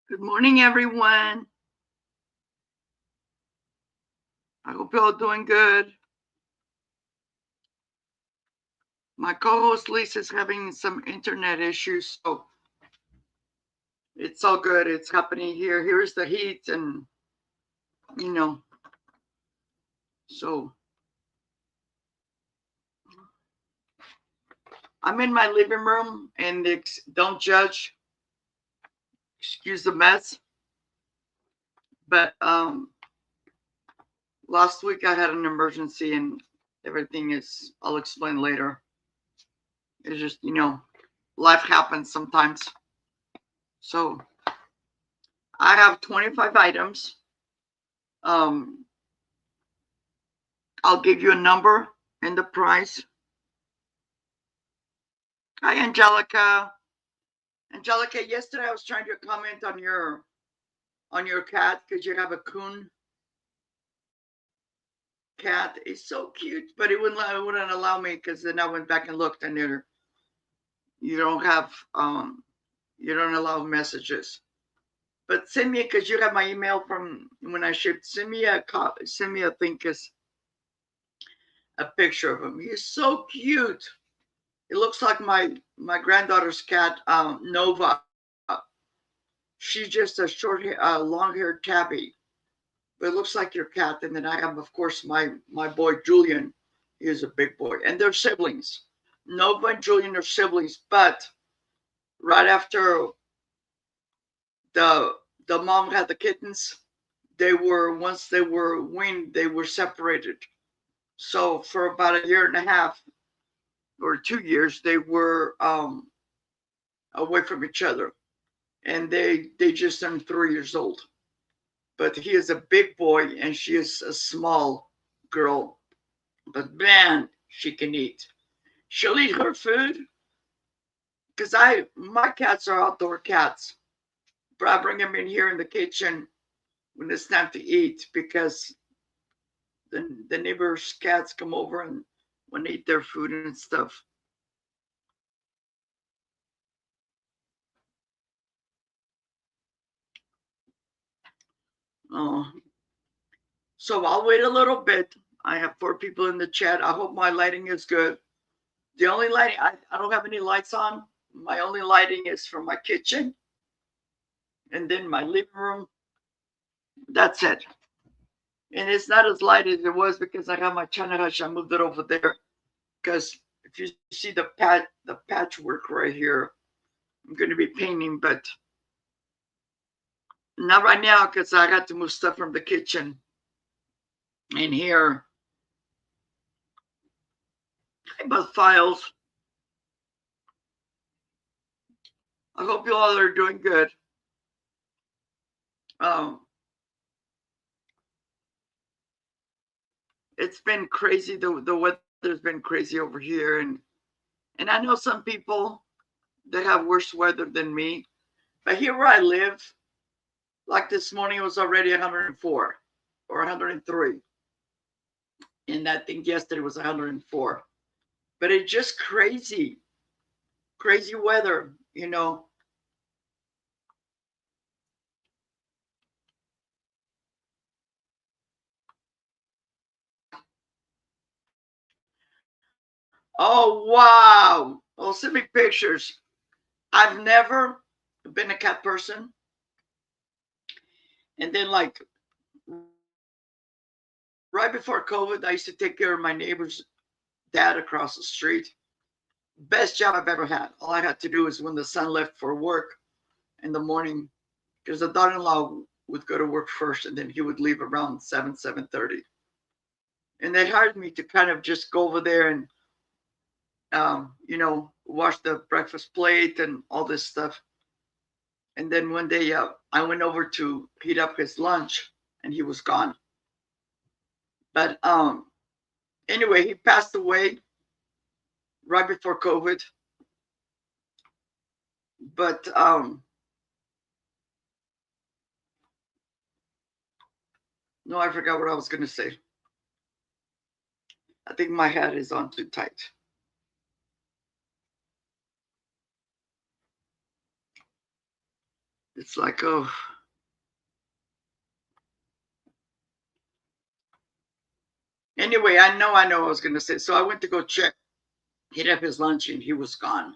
Good morning, everyone. I hope you're all doing good. My co-host Lisa is having some internet issues, so it's all good. It's happening here. Here's the heat, and you know, so I'm in my living room, and don't judge, excuse the mess. But last week I had an emergency, and everything is. I'll explain later. It's just life happens sometimes. So I have 25 items. Um, I'll give you a number and the price. Hi, Angelica. Angelica, yesterday I was trying to comment on your cat because you have a coon cat. It's so cute, but it wouldn't allow me because then I went back and looked and you don't have you don't allow messages. But send me because you have my email from when I shipped. Send me a thing because a picture of him. He's so cute. It looks like my granddaughter's cat, Nova. She's just a long-haired tabby, but it looks like your cat. And then I have, of course, my boy Julian. He is a big boy, and they're siblings. Nova and Julian are siblings, but right after the the mom had the kittens, once they were weaned, they were separated. So for about a year and a half or 2 years, they were away from each other, and they just turned 3 years old. But he is a big boy and she is a small girl. But man, she can eat. She'll eat her food because my cats are outdoor cats, but I bring them in here in the kitchen when it's time to eat because the neighbors' cats come over and want to eat their food and stuff. Oh, so I'll wait a little bit. I have 4 people in the chat. I hope my lighting is good. The only lighting, I don't have any lights on. My only lighting is from my kitchen and then my living room. That's it. And it's not as light as it was because I have my chanarash. I moved it over there because if you see the patchwork right here, I'm going to be painting, but not right now because I got to move stuff from the kitchen in here. About files. I hope you all are doing good. Um, it's been crazy. The weather's been crazy over here, and I know some people that have worse weather than me. But here where I live, like this morning, it was already 104 or 103, and I think yesterday was 104. But it's just crazy, crazy weather. Oh wow! Well, send me pictures. I've never been a cat person, and then like right before COVID, I used to take care of my neighbor's dad across the street. Best job I've ever had. All I had to do is when the son left for work in the morning, because the daughter-in-law would go to work first, and then he would leave around 7:30. And they hired me to kind of just go over there and wash the breakfast plate and all this stuff. And then one day, I went over to heat up his lunch, and he was gone. But anyway, he passed away right before COVID. But no, I forgot what I was going to say. I think my hat is on too tight. It's like, oh. Anyway, I know what I was going to say. So I went to go check. He'd have his lunch and he was gone.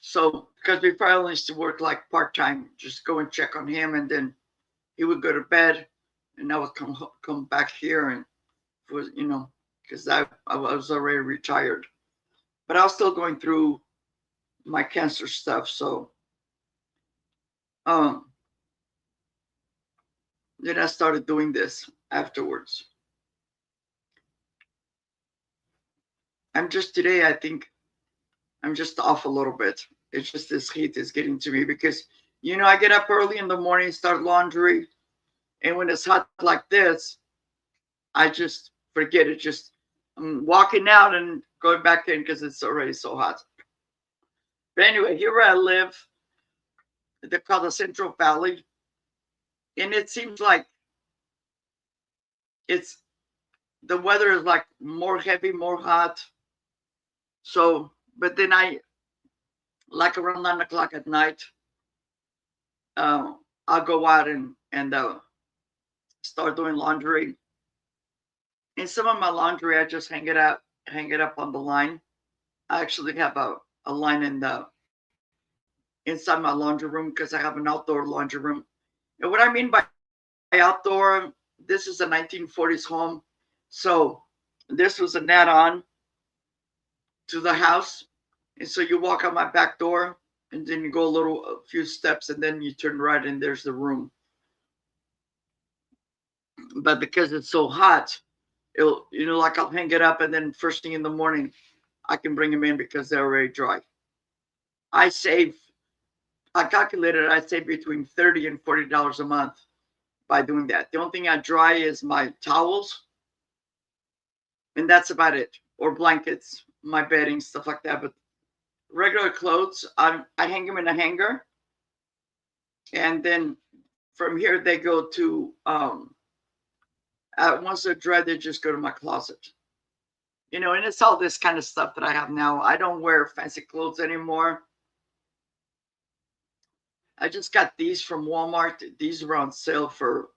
So, because we probably used to work like part time, just go and check on him, and then he would go to bed, and I would come back here, and was because I was already retired, but I was still going through my cancer stuff. So, then I started doing this afterwards. I'm just today. I think I'm just off a little bit. It's just this heat is getting to me because I get up early in the morning, start laundry, and when it's hot like this, I just forget it. Just I'm walking out and going back in because it's already so hot. But anyway, here where I live, they call the Central Valley, and it seems like it's the weather is like more heavy, more hot. So, but then I like around 9 o'clock at night, I'll go out and start doing laundry. And some of my laundry, I just hang it up on the line. I actually have a line inside my laundry room because I have an outdoor laundry room. And what I mean by outdoor, this is a 1940s home. So this was an add-on to the house. And so you walk out my back door and then you go a few steps and then you turn right and there's the room. But because it's so hot, it'll, like I'll hang it up and then first thing in the morning, I can bring them in because they're already dry. I calculated I save between $30 and $40 a month by doing that. The only thing I dry is my towels, and that's about it, or blankets, my bedding, stuff like that. But regular clothes, I hang them in a hanger, and then from here they go to once they're dry, they just go to my closet. And it's all this kind of stuff that I have now. I don't wear fancy clothes anymore. I just got these from Walmart. These were on sale for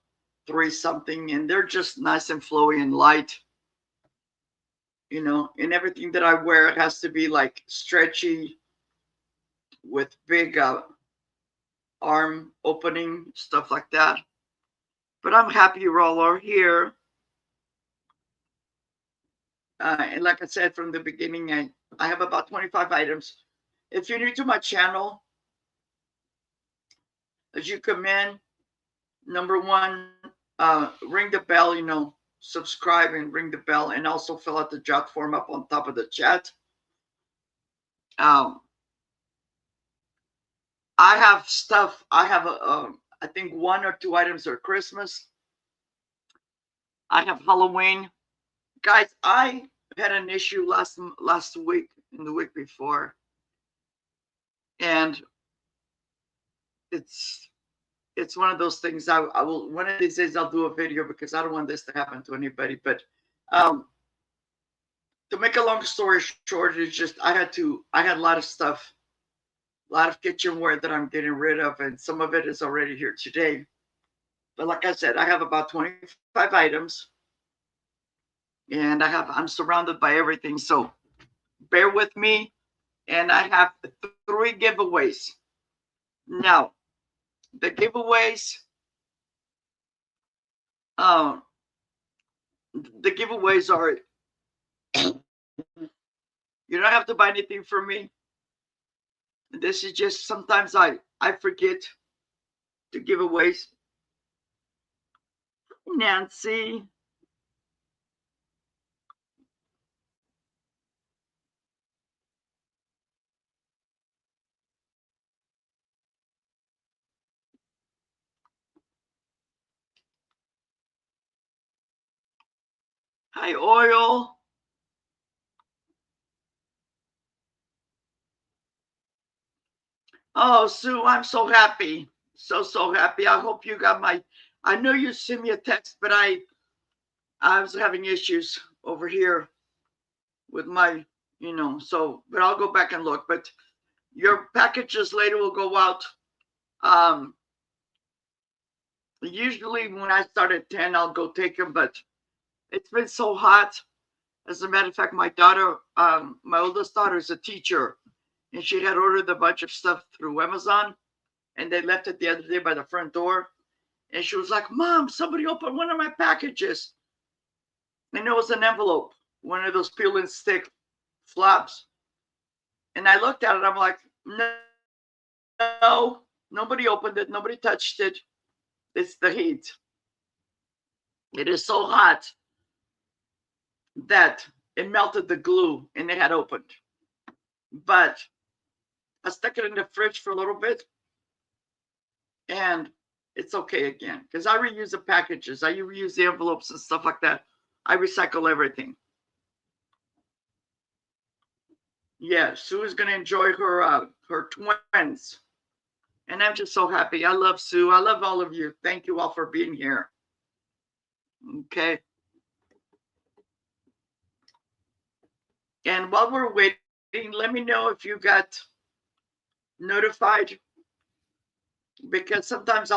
$3 something, and they're just nice and flowy and light. And everything that I wear has to be like stretchy with big arm opening, stuff like that. But I'm happy you all are here. And like I said from the beginning, I have about 25 items. If you're new to my channel, as you come in, number one, ring the bell, subscribe and ring the bell, and also fill out the jot form up on top of the chat. I have stuff. I have I think 1 or 2 items are Christmas. I have Halloween. Guys, I had an issue last week and the week before, and it's one of those things. I will one of these days I'll do a video because I don't want this to happen to anybody. But to make a long story short, it's just I had a lot of stuff, a lot of kitchenware that I'm getting rid of, and some of it is already here today. But like I said, I have about 25 items, and I'm surrounded by everything. So bear with me, and I have 3 giveaways. Now, the giveaways, are you don't have to buy anything from me. This is just sometimes I forget to give away. Nancy. Hi, Oil. Oh, Sue, I'm so happy. So happy. I hope you got I know you sent me a text, but I was having issues over here with my, but I'll go back and look. But your packages later will go out Um, Usually when I start at 10, I'll go take them, but it's been so hot. As a matter of fact, my daughter, my oldest daughter is a teacher, and she had ordered a bunch of stuff through Amazon, and they left it the other day by the front door. And she was like, Mom, somebody opened one of my packages. And it was an envelope, one of those peel and stick flaps. And I looked at it, I'm like, no, nobody opened it, nobody touched it. It's the heat. It is so hot that it melted the glue and it had opened. But I stuck it in the fridge for a little bit and it's okay again because I reuse the packages, I reuse the envelopes and stuff like that. I recycle everything. Yeah, Sue is gonna enjoy her twins, and I'm just so happy. I love Sue. I love all of you. Thank you all for being here. Okay. And while we're waiting, let me know if you got notified because sometimes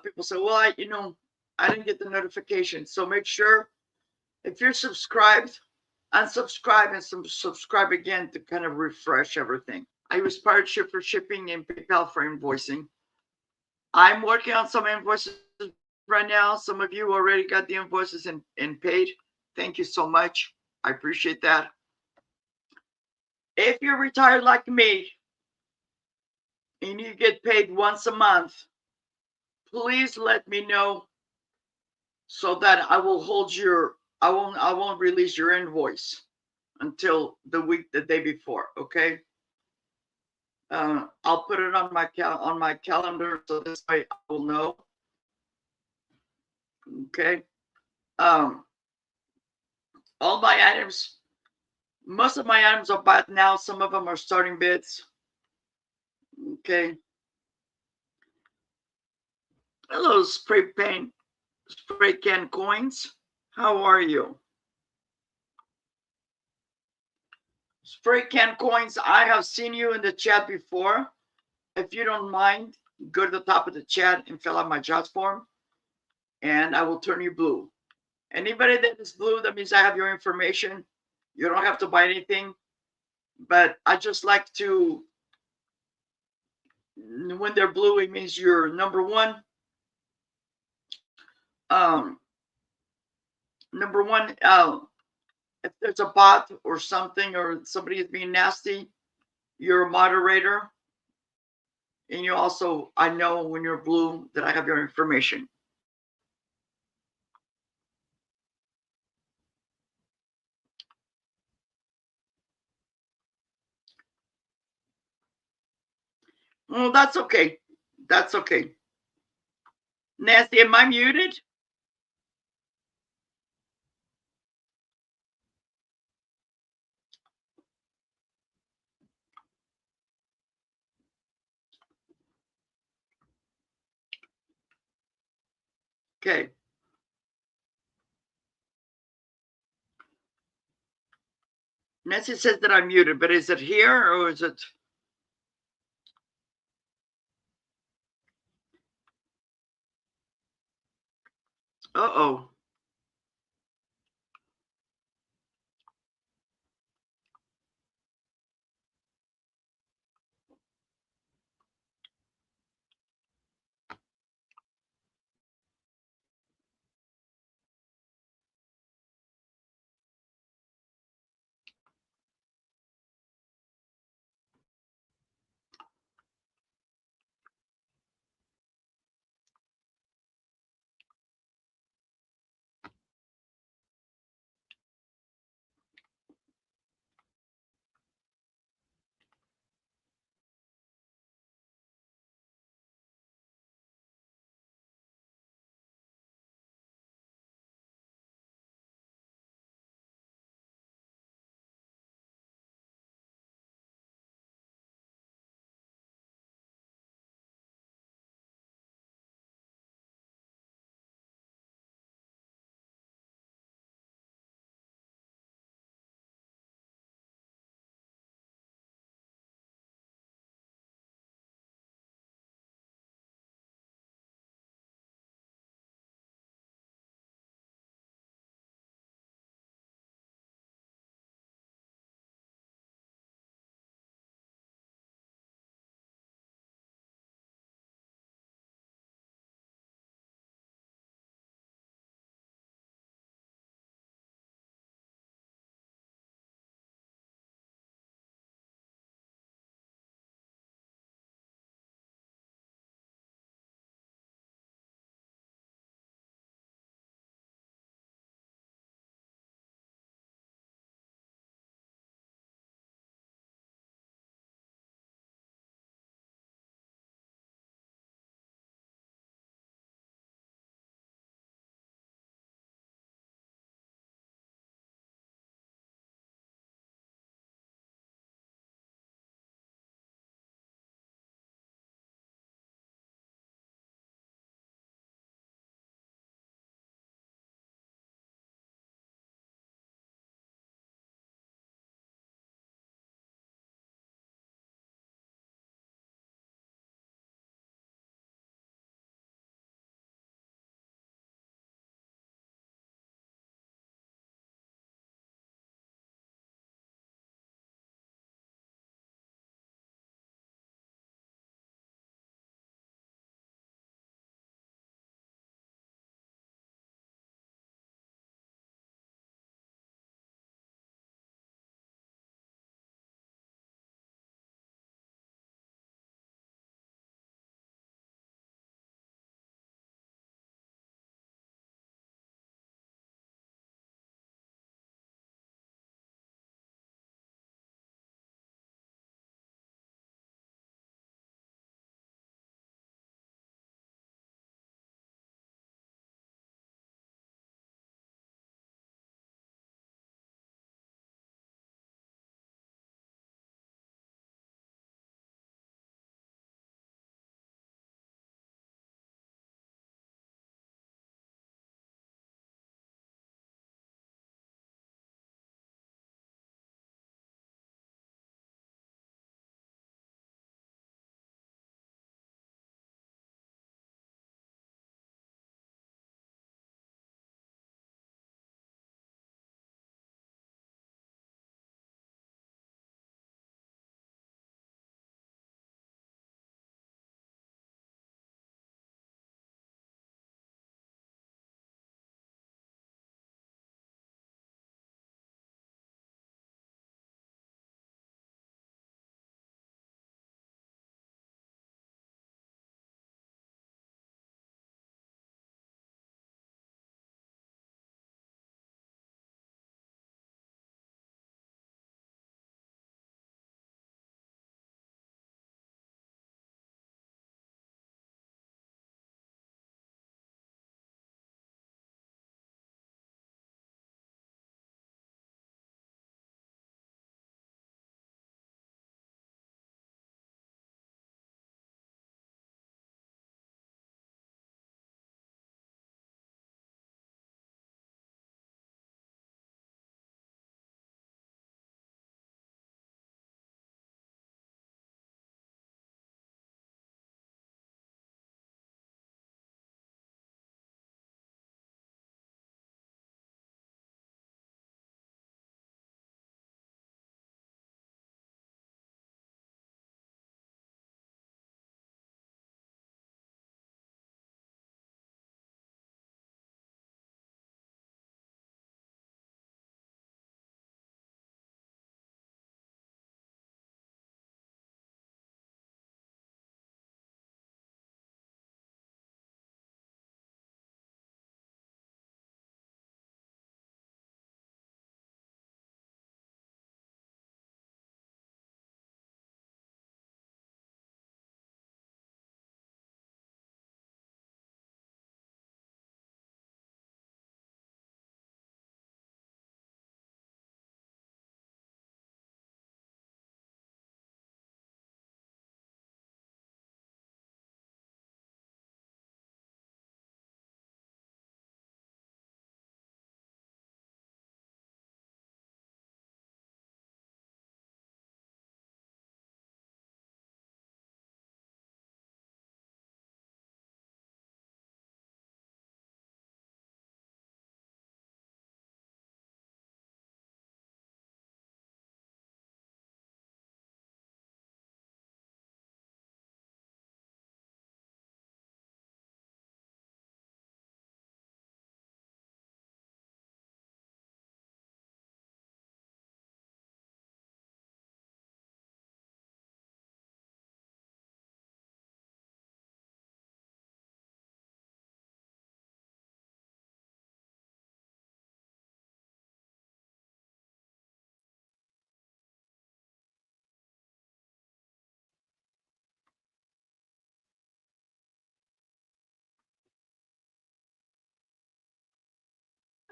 people say, well, I didn't get the notification. So make sure if you're subscribed, unsubscribe and subscribe again to kind of refresh everything. I use Pirate for shipping and PayPal for invoicing. I'm working on some invoices right now. Some of you already got the invoices and paid. Thank you so much. I appreciate that. If you're retired like me and you get paid once a month, please let me know so that I will hold I won't release your invoice until the day before, okay? I'll put it on my calendar so this way I will know. Okay. All my items, most of my items are bought now. Some of them are starting bids. Okay. Hello, spray can coins. How are you? Spray can coins, I have seen you in the chat before. If you don't mind, go to the top of the chat and fill out my jot form, and I will turn you blue. Anybody that is blue, that means I have your information. You don't have to buy anything, but I just like to, when they're blue, it means you're number one. Number one, if there's a bot or something or somebody is being nasty, you're a moderator. And you also, I know when you're blue that I have your information. Well, that's okay. That's okay. Nasty, am I muted? Okay. Nancy says that I'm muted, but is it here or is it? Uh-oh.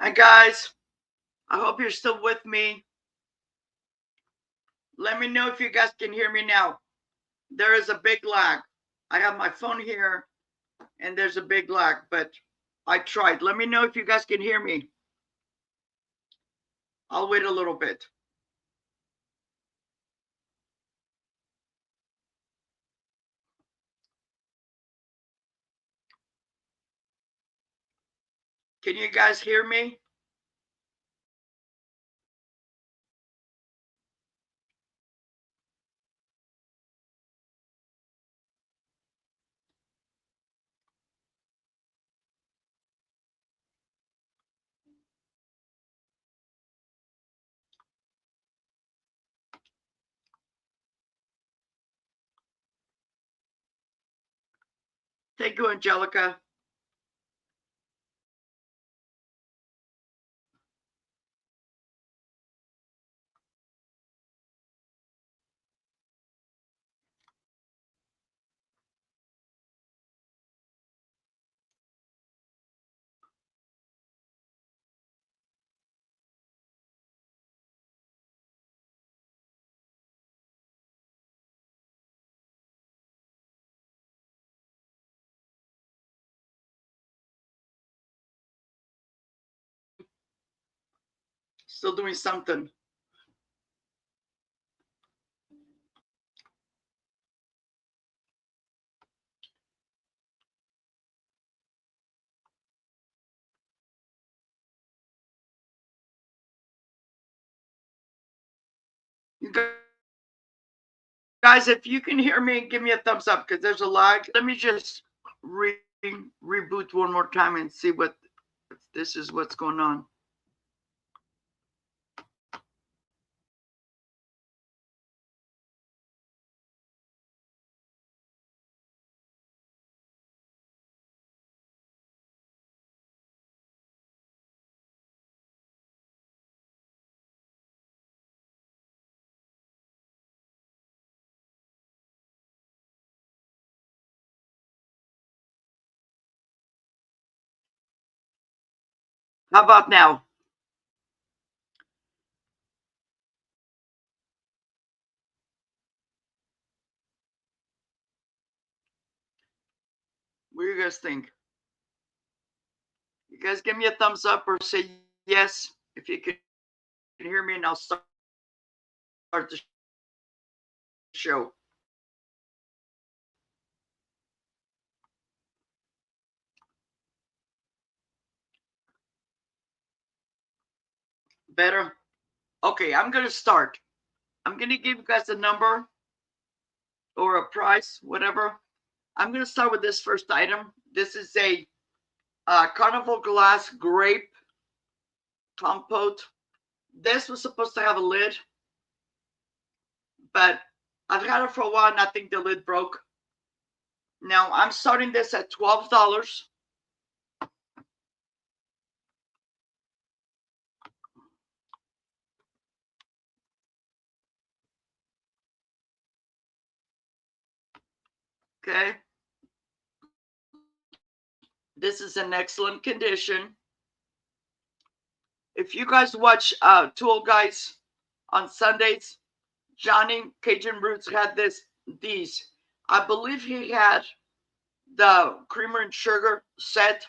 Hi guys, I hope you're still with me. Let me know if you guys can hear me now. There is a big lag. I have my phone here and there's a big lag, but I tried. Let me know if you guys can hear me. I'll wait a little bit. Can you guys hear me? Thank you, Angelica. Still doing something. You guys, if you can hear me, give me a thumbs up because there's a lag. Let me just reboot one more time and see what this is, what's going on. How about now? What do you guys think? You guys give me a thumbs up or say yes if you can hear me, and I'll start the show. Better? Okay, I'm going to start. I'm going to give you guys a number or a price, whatever. I'm going to start with this first item. This is a Carnival Glass Grape Compote. This was supposed to have a lid, but I've had it for a while and I think the lid broke. Now I'm starting this at $12. Okay. This is in excellent condition. If you guys watch Tool Guys on Sundays, Johnny Cajun Roots had these. I believe he had the creamer and sugar set.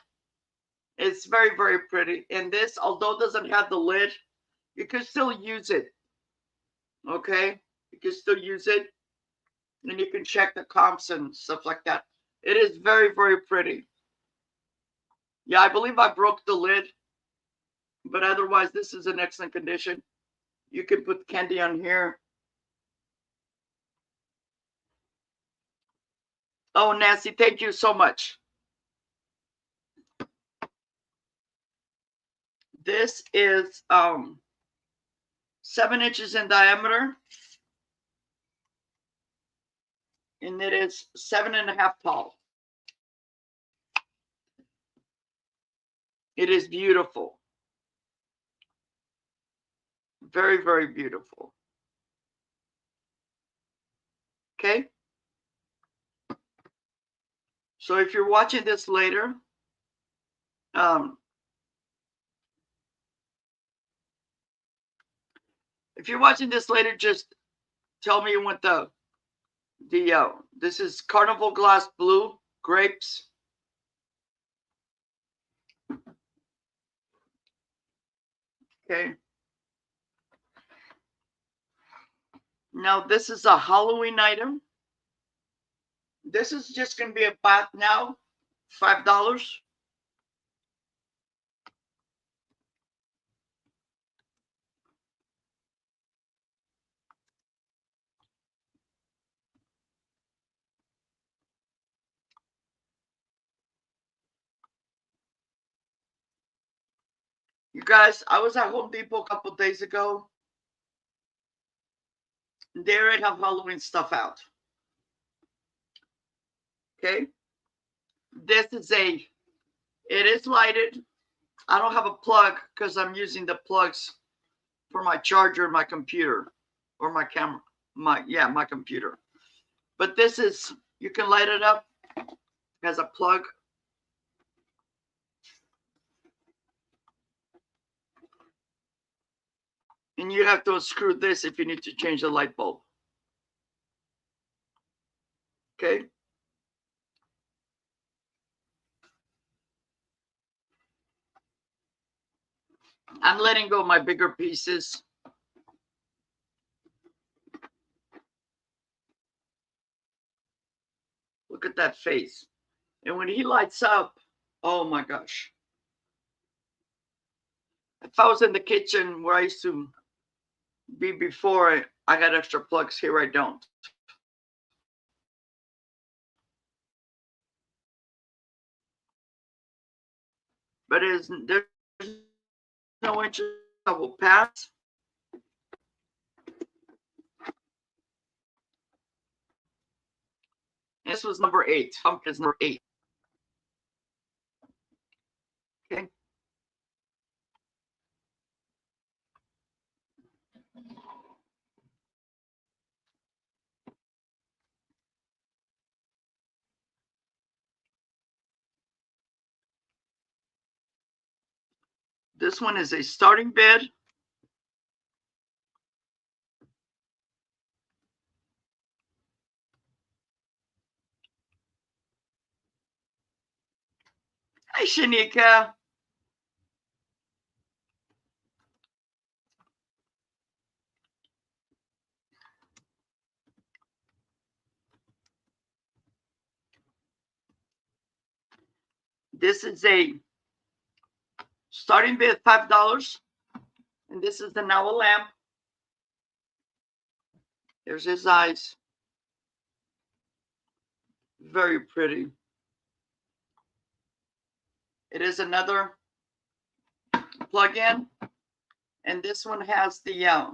It's very, very pretty. And this, although it doesn't have the lid, you can still use it. Okay? You can still use it. And you can check the comps and stuff like that. It is very, very pretty. Yeah, I believe I broke the lid. But otherwise, this is in excellent condition. You can put candy on here. Oh, Nancy, thank you so much. This is 7 inches in diameter. And it is 7.5 tall. It is beautiful. Very, very beautiful. Okay. So if you're watching this later, If you're watching this later, just tell me what this is Carnival Glass Blue Grapes. Okay. Now this is a Halloween item. This is just going to be a bath now, $5. You guys, I was at Home Depot a couple days ago. They already have Halloween stuff out. Okay. This is it is lighted. I don't have a plug because I'm using the plugs for my charger, my computer, or my camera. My computer. But this is, you can light it up. It has a plug. And you have to unscrew this if you need to change the light bulb. Okay. I'm letting go of my bigger pieces. Look at that face. And when he lights up, oh my gosh. If I was in the kitchen where I used to be before, I got extra plugs. Here I don't. But there's no interest that will pass. This was number 8. Pumpkin is number 8. Okay. This one is a starting bed. Hi, Shanika. This is a starting bid, $5. And this is the Now lamp. There's his eyes. Very pretty. It is another plug-in. And this one has the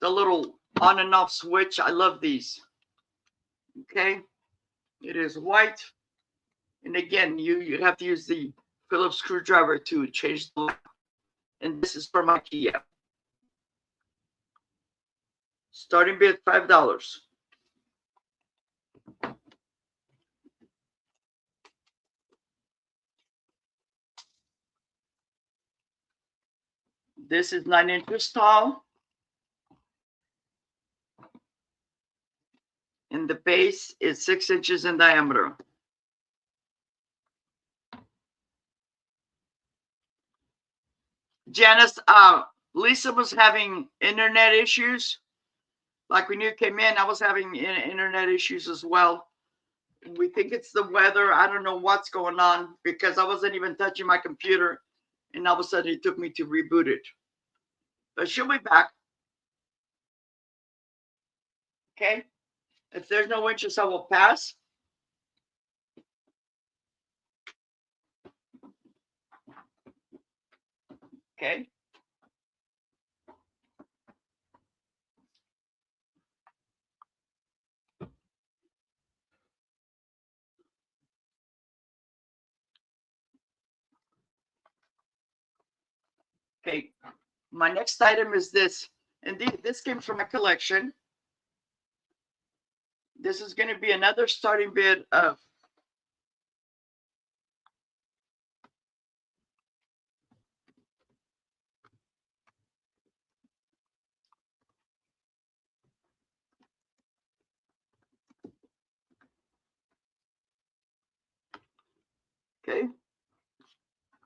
little on and off switch. I love these. Okay. It is white. And again, you have to use the Phillips screwdriver to change the lamp. And this is from IKEA. Starting bid $5. This is 9 inches tall. And the base is 6 inches in diameter. Janice, Lisa was having internet issues. Like when you came in, I was having internet issues as well. We think it's the weather. I don't know what's going on because I wasn't even touching my computer. And all of a sudden it took me to reboot it. But she'll be back. Okay. If there's no interest, I will pass. Okay. Okay. My next item is this. And this came from my collection. This is going to be another starting bid of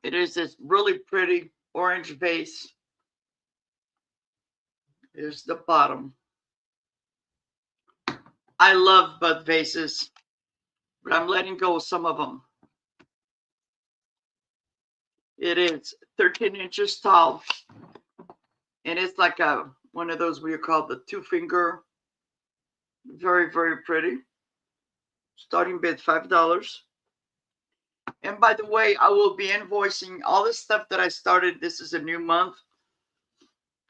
It is this really pretty orange vase. Here's the bottom. I love bud vases, but I'm letting go of some of them. It is 13 inches tall, and it's like one of those we call the 2-finger. Very, very pretty. Starting bid $5. And by the way, I will be invoicing all the stuff that I started. This is a new month.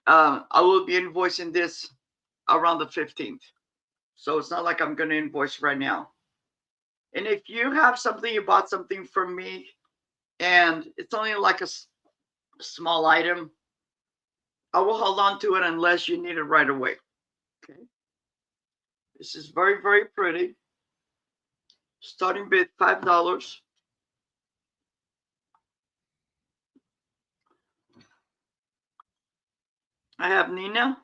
I will be invoicing this around the 15th. So it's not like I'm going to invoice right now. And if you have something, you bought something from me, and it's only like a small item, I will hold on to it unless you need it right away. Okay. This is very, very pretty. Starting bid $5. I have Nina.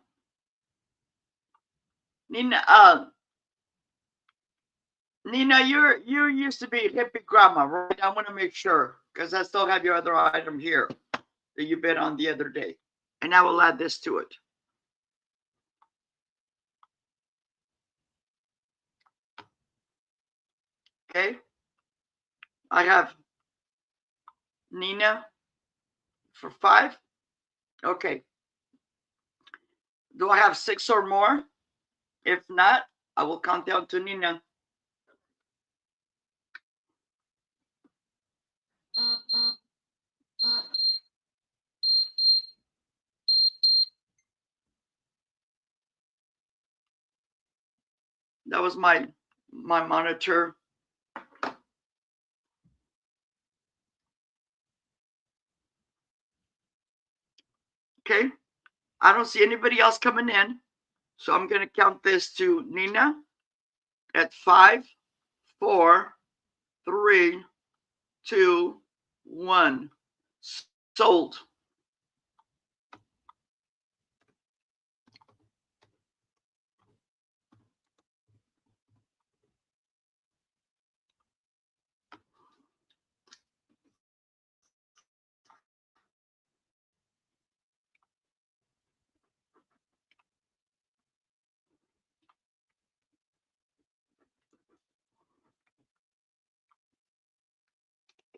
Nina, you used to be hippie grandma, right? I want to make sure because I still have your other item here that you bid on the other day, and I will add this to it. Okay. I have Nina for $5. Okay. Do I have 6 or more? If not, I will count down to Nina. That was my monitor. Okay. I don't see anybody else coming in. So I'm going to count this to Nina at 5, 4, 3, 2, 1. Sold.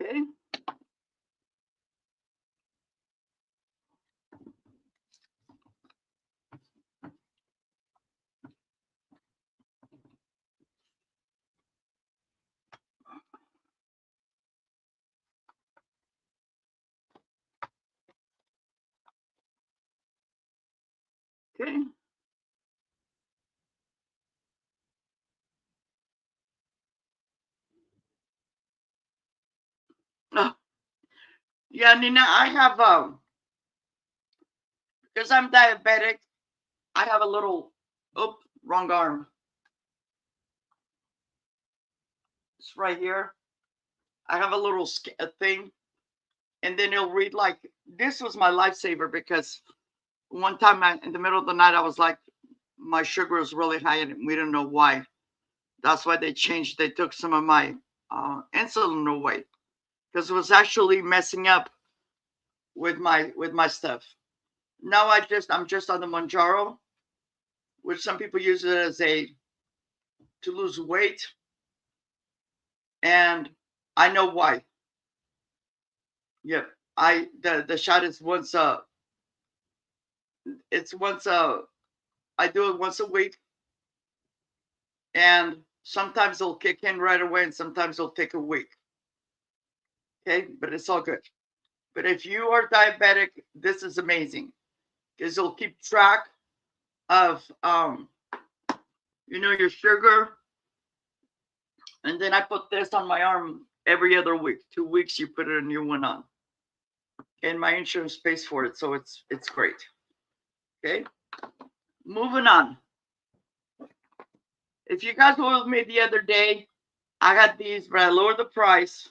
Okay. Okay. Oh, yeah, Nina, I have because I'm diabetic, I have a little, oh, wrong arm. It's right here. I have a little thing, and then it'll read like, this was my lifesaver because one time in the middle of the night, I was like, my sugar was really high and we didn't know why. That's why they took some of my insulin away because it was actually messing up with my stuff. Now I'm just on the Mounjaro, which some people use it as to lose weight, and I know why. Yep, the shot is once it's once I do it once a week, and sometimes it'll kick in right away, and sometimes it'll take a week. Okay, but it's all good. But if you are diabetic, this is amazing because it'll keep track of your sugar. And then I put this on my arm every other week. 2 weeks, you put a new one on, and my insurance pays for it, so it's great. Okay, moving on. If you guys were with me the other day, I got these, but I lowered the price.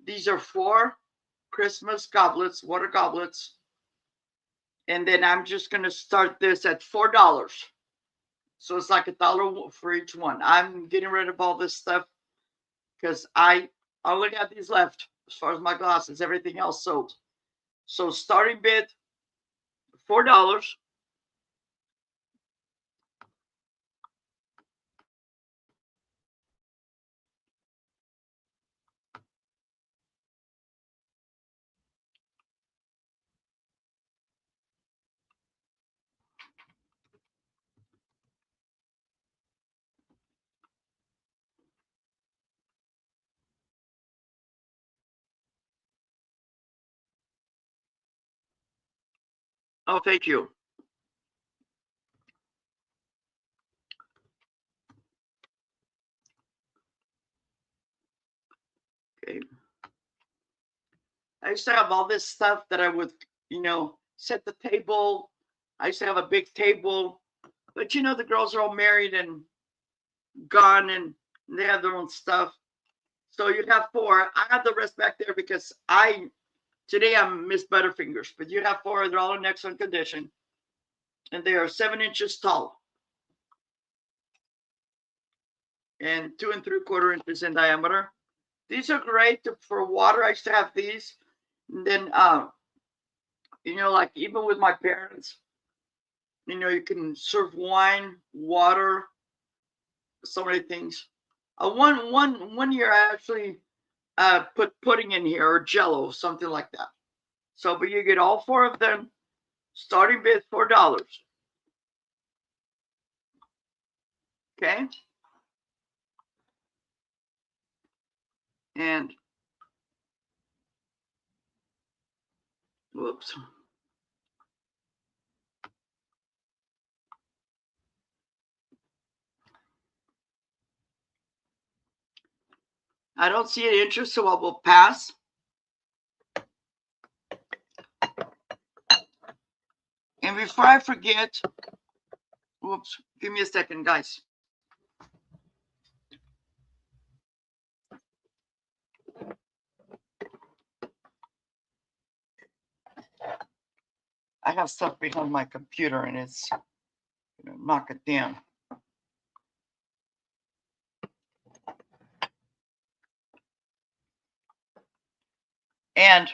These are 4 Christmas goblets, water goblets. And then I'm just going to start this at $4. So it's like $1 for each one. I'm getting rid of all this stuff because I only got these left. as far as my glasses. Everything else sold. So starting bid $4. Oh, thank you. Okay. I used to have all this stuff that I would, set the table. I used to have a big table, but the girls are all married and gone, and they have their own stuff. So you'd have four. I have the rest back there because today I'm Miss Butterfingers, but you have four. They're all in excellent condition, and they are 7 inches tall and 2 3/4 inches in diameter. These are great for water. I used to have these, and then like even with my parents, you can serve wine, water, so many things. One year I actually put pudding in here or Jello, something like that. So, but you get all four of them. Starting bid $4. Okay, and whoops. I don't see any interest, so I will pass. And before I forget, whoops, give me a second, guys. I have stuff behind my computer and it's gonna knock it down. And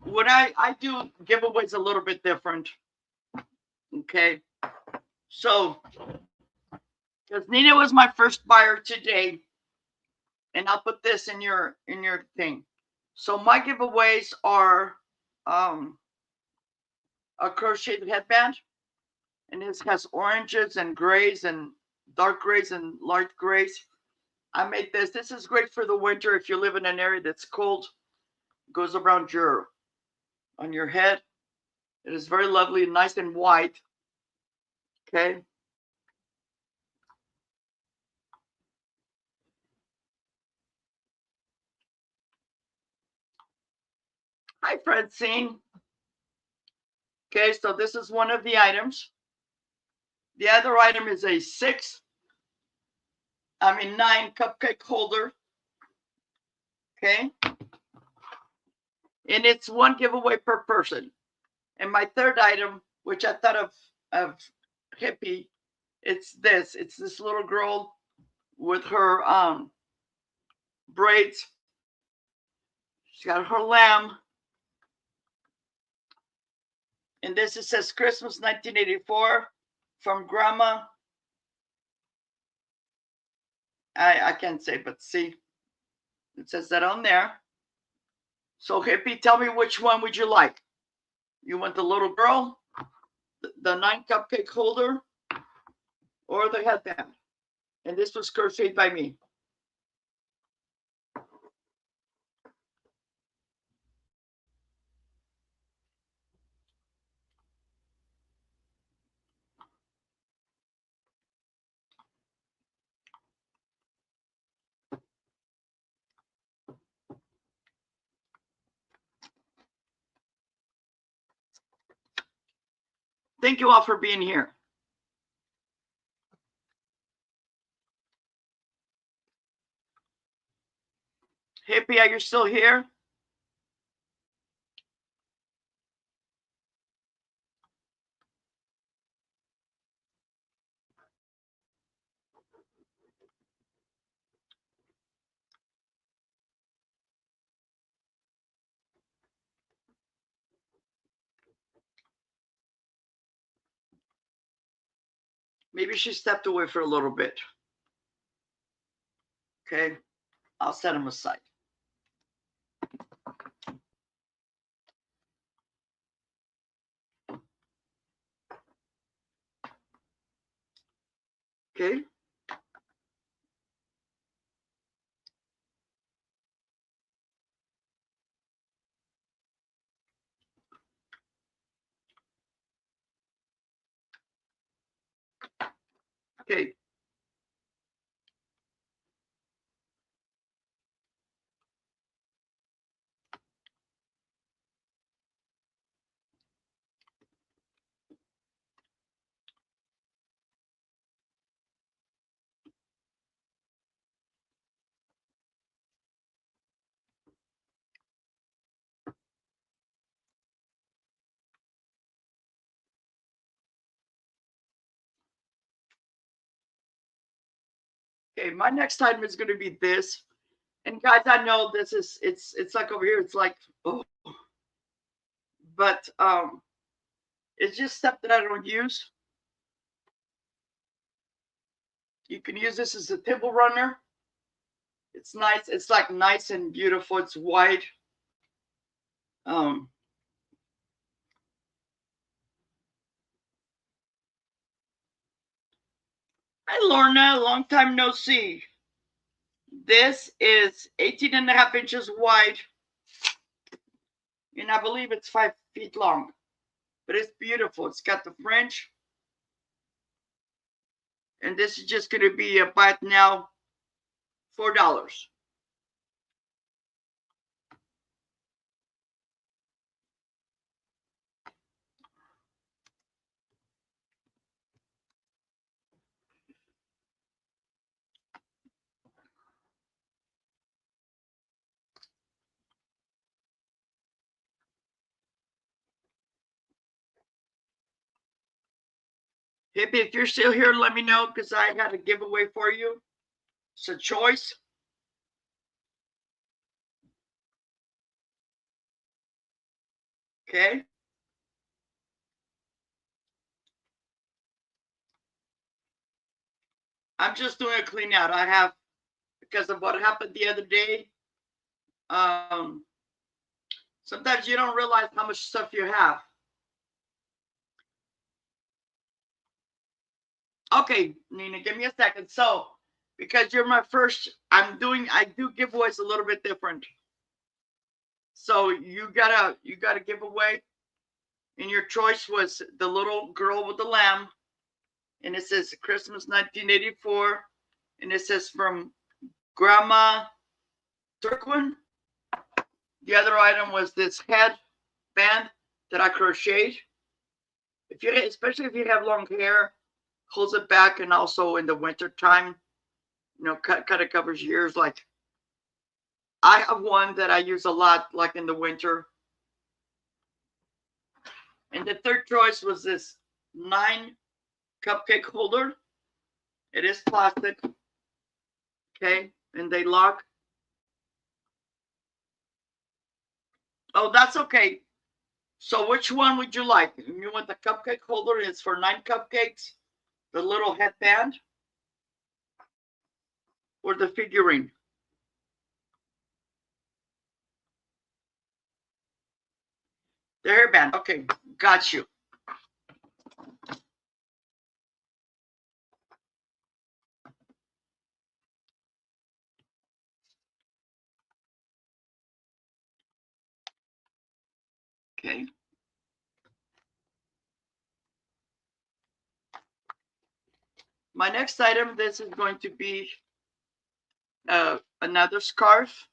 what I do giveaways a little bit different. Okay. So because Nina was my first buyer today, and I'll put this in your thing. So my giveaways are a crocheted headband, and this has oranges and grays and dark grays and light grays. I made this. This is great for the winter if you live in an area that's cold. It goes around on your head. It is very lovely, nice and white. Okay. Hi, Francine. Okay, so this is one of the items. The other item is a 9 cupcake holder. Okay. And it's one giveaway per person. And my third item, which I thought of hippie, it's this. It's this little girl with her braids. She's got her lamb. And this, it says Christmas 1984 from Grandma. I can't say, but see, it says that on there. So hippie, tell me which one would you like? You want the little girl, the 9 cupcake holder, or the headband? And this was crocheted by me. Thank you all for being here. Hippie, are you still here? Maybe she stepped away for a little bit. Okay, I'll set him aside. Okay. Okay. Okay, my next item is going to be this. And guys, I know this is it's like over here, it's like, oh, but it's just stuff that I don't use. You can use this as a table runner. It's nice. It's like nice and beautiful. It's wide. Hi, Lorna. Long time no see. This is 18.5 inches wide. And I believe it's 5 feet long. But it's beautiful. It's got the French. And this is just going to be a buy it now, $4. Hippie, if you're still here, let me know because I got a giveaway for you. It's a choice. Okay. I'm just doing a clean out. I have, because of what happened the other day. Sometimes you don't realize how much stuff you have. Okay, Nina, give me a second. So, because you're my first, I do giveaways a little bit different. So you got a giveaway, and your choice was the little girl with the lamb, and it says Christmas 1984, and it says from Grandma Turquin. The other item was this headband that I crocheted. If you, especially if you have long hair, holds it back, and also in the winter time, kind of covers your ears. Like I have one that I use a lot, like in the winter. And the third choice was this 9 cupcake holder. It is plastic, okay, and they lock. Oh, that's okay. So which one would you like? You want the cupcake holder? It's for 9 cupcakes. The little headband, or the figurine? The hairband. Okay, got you. Okay. My next item, this is going to be another scarf.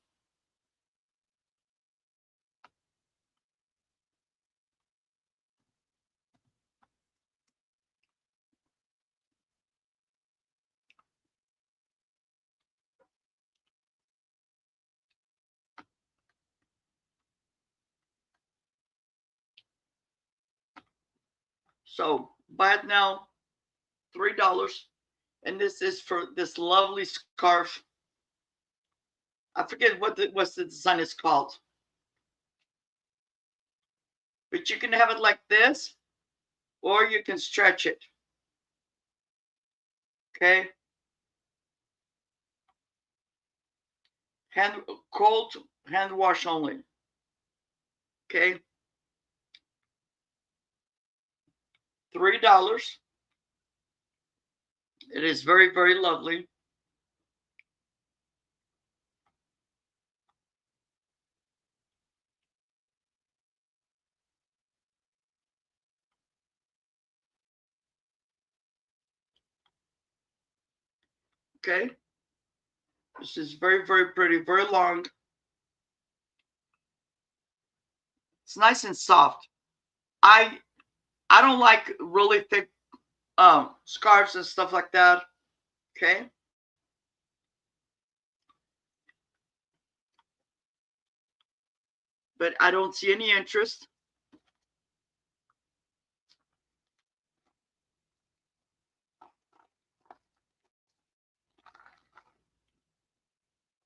So buy it now, $3. And this is for this lovely scarf. I forget what the design is called. But you can have it like this, or you can stretch it. Okay. Cold hand wash only. Okay. $3. It is very, very lovely. Okay. This is very, very pretty, very long. It's nice and soft. I don't like really thick scarves and stuff like that. Okay. But I don't see any interest.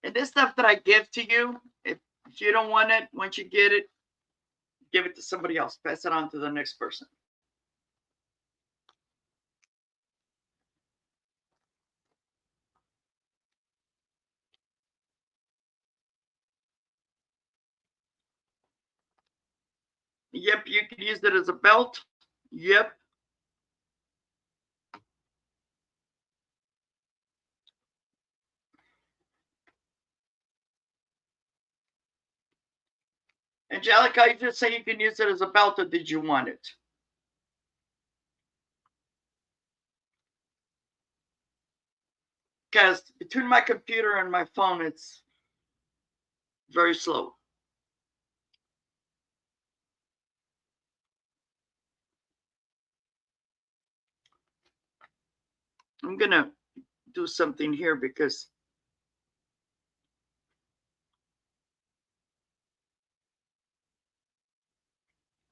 And this stuff that I give to you, if you don't want it, once you get it, give it to somebody else. Pass it on to the next person. Yep, you can use it as a belt. Yep. Angelica, you just say you can use it as a belt, or did you want it? Because between my computer and my phone, it's very slow. I'm going to do something here because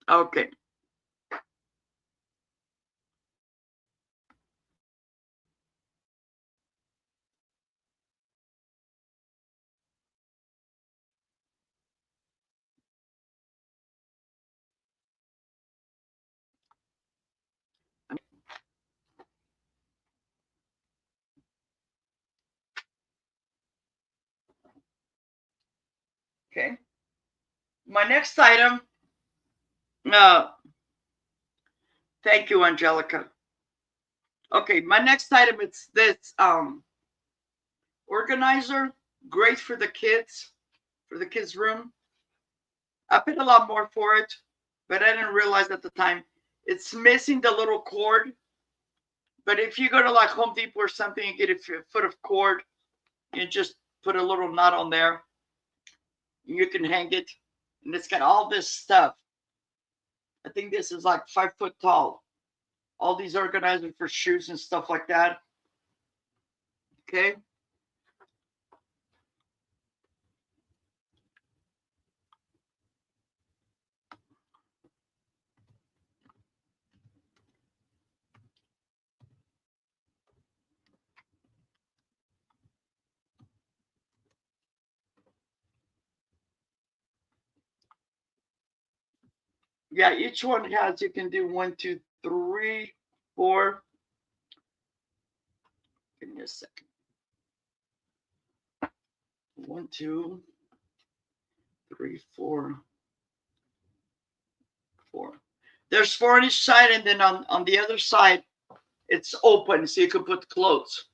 okay. Okay. My next item, thank you, Angelica. Okay, my next item, it's this organizer, great for the kids room. I paid a lot more for it, but I didn't realize at the time it's missing the little cord. But if you go to like Home Depot or something, you get a foot of cord, you just put a little knot on there, and you can hang it, and it's got all this stuff. I think this is like 5 foot tall. All these organizers for shoes and stuff like that. Okay. Yeah, each one has, you can do 1, 2, 3, 4. Give me a second. 1, 2, 3, 4, 4. There's 4 on each side, and then on the other side, it's open so you can put clothes.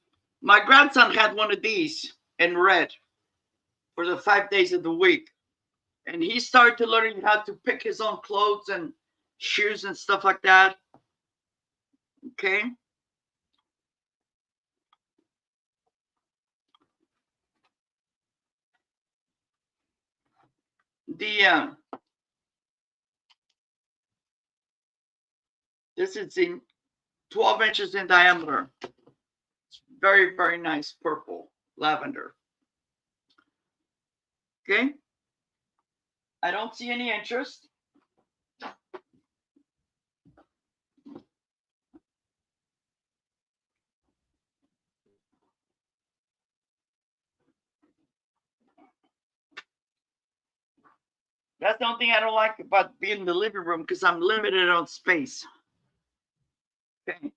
My grandson had one of these in red for the 5 days of the week. And he started to learning how to pick his own clothes and shoes and stuff like that. Okay. The this is in 12 inches in diameter. It's very, very nice purple lavender. Okay. I don't see any interest. That's the only thing I don't like about being in the living room, because I'm limited on space. Okay.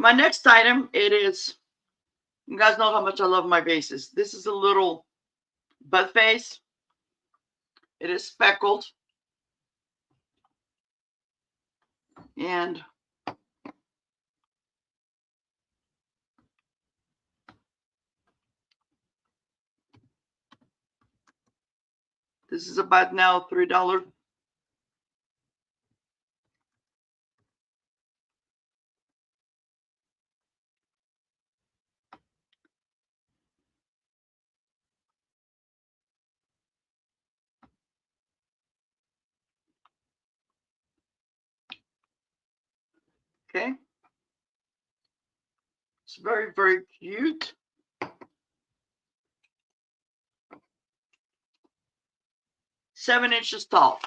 My next item, it is, you guys know how much I love my vases. This is a little bud vase. It is speckled. And this is about now $3. Okay. It's very, very cute. Seven inches tall.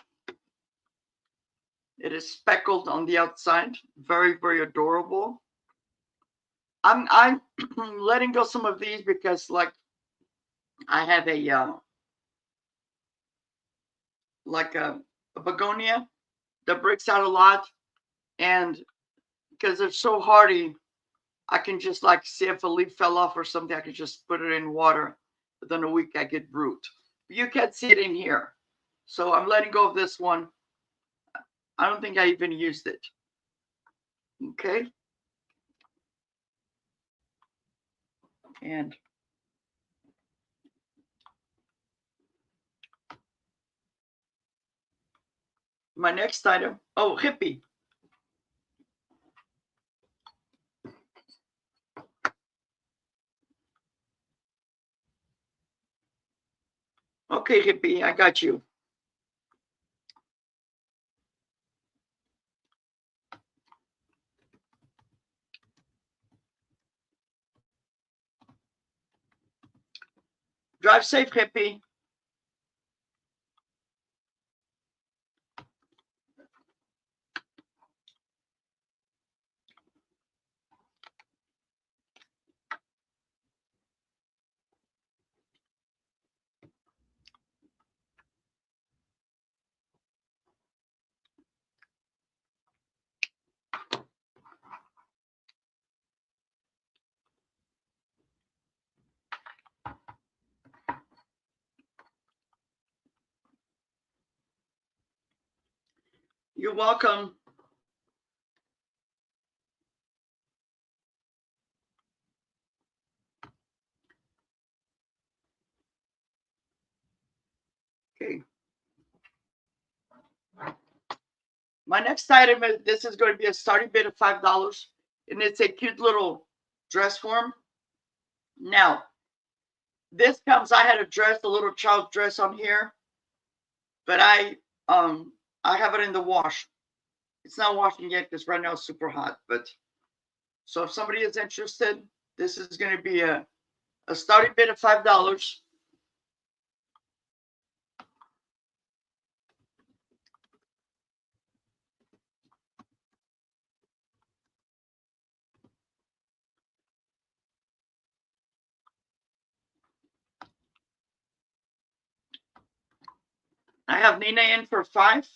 It is speckled on the outside. Very, very adorable. I'm letting go some of these because, like, I have a like a begonia that breaks out a lot, and because they're so hardy, I can just, like, see if a leaf fell off or something, I can just put it in water. Within a week, I get root. But you can't see it in here, so I'm letting go of this one. I don't think I even used it. Okay. And my next item, oh, hippie. Okay, hippie, I got you. Drive safe, hippie. You're welcome. Okay. My next item is, this is going to be a starting bid of $5, and it's a cute little dress form. Now, this comes, I had a dress, a little child dress on here, but I have it in the wash. It's not washing yet because right now it's super hot. But so if somebody is interested, this is going to be a starting bid of $5. I have Nina in for 5.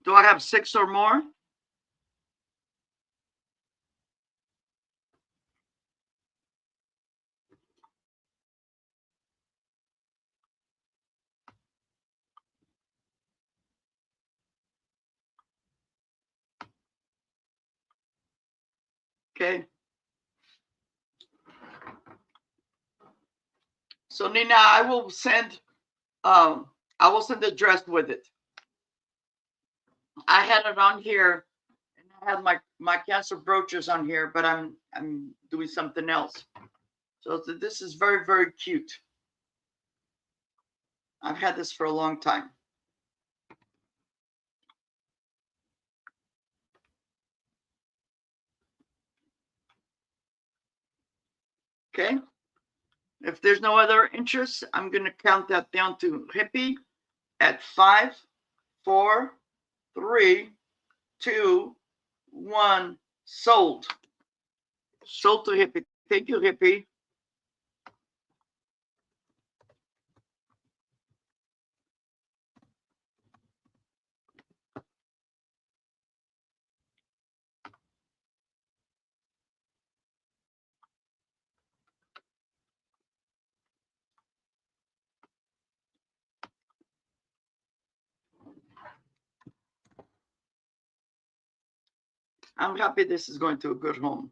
Do I have 6 or more? Okay. So Nina, I will send the dress with it. I had it on here, and I had my cancer brooches on here, but I'm doing something else. So this is very, very cute. I've had this for a long time. Okay. If there's no other interest, I'm going to count that down to hippie at 5, 4, 3, 2, 1. Sold. Sold to hippie. Thank you, hippie. I'm happy this is going to a good home.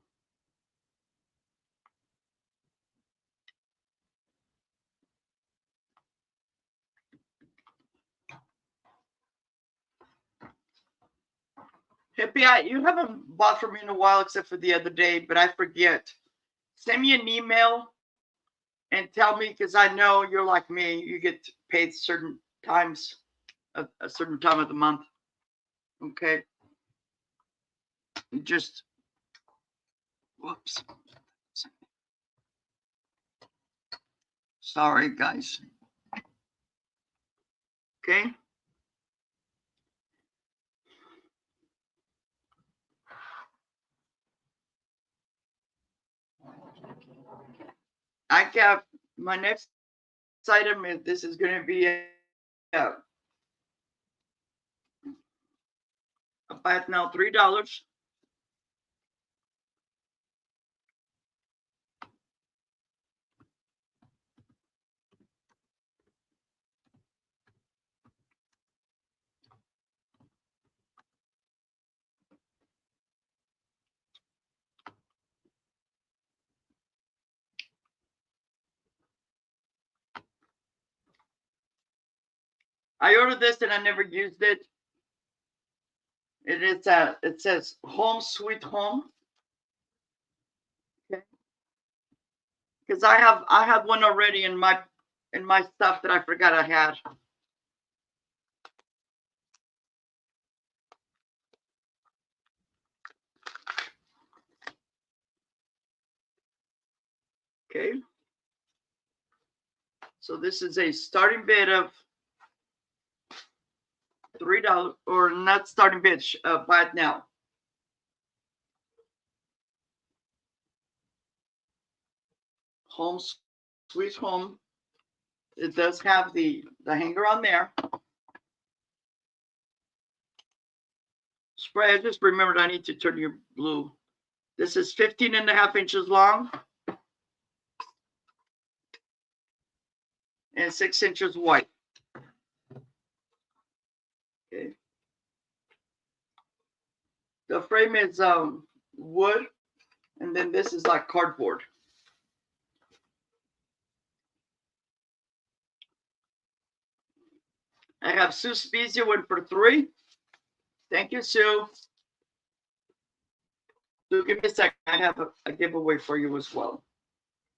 Hippie, you haven't bought from me in a while except for the other day, but I forget. Send me an email and tell me, because I know you're like me. You get paid certain times, a certain time of the month. Okay. Just, whoops. Sorry, guys. Okay. I got my next item is this is going to be a buy it now $3. I ordered this and I never used it. It says Home Sweet Home. Okay. Because I have one already in my stuff that I forgot I had. Okay. So this is a starting bid of $3, or not starting bid, buy it now. Home Sweet Home. It does have the hanger on there. Spray, I just remembered I need to turn your blue. This is 15.5 inches long and 6 inches wide. Okay. The frame is wood, and then this is like cardboard. I have Sue Spezia one for $3. Thank you, Sue. So give me a second. I have a giveaway for you as well.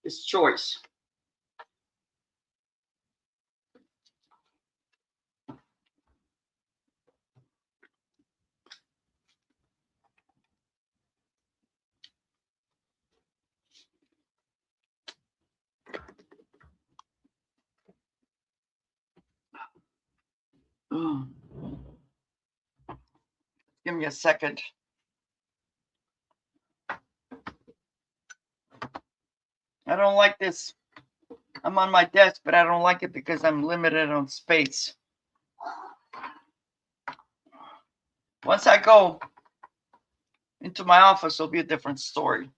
It's choice. Oh. Give me a second. I don't like this. I'm on my desk, but I don't like it because I'm limited on space. Once I go into my office, it'll be a different story.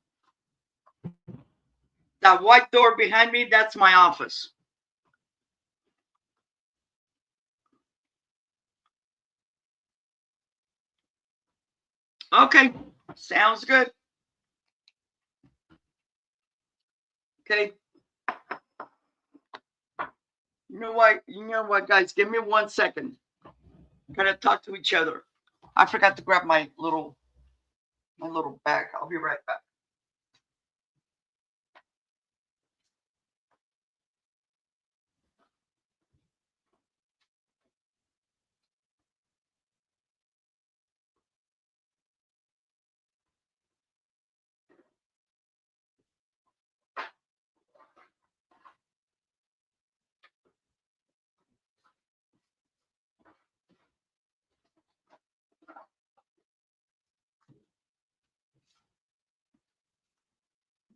That white door behind me, that's my office. Okay, sounds good. Okay. You know what, guys? Give me 1 second. Gotta talk to each other. I forgot to grab my little bag. I'll be right back.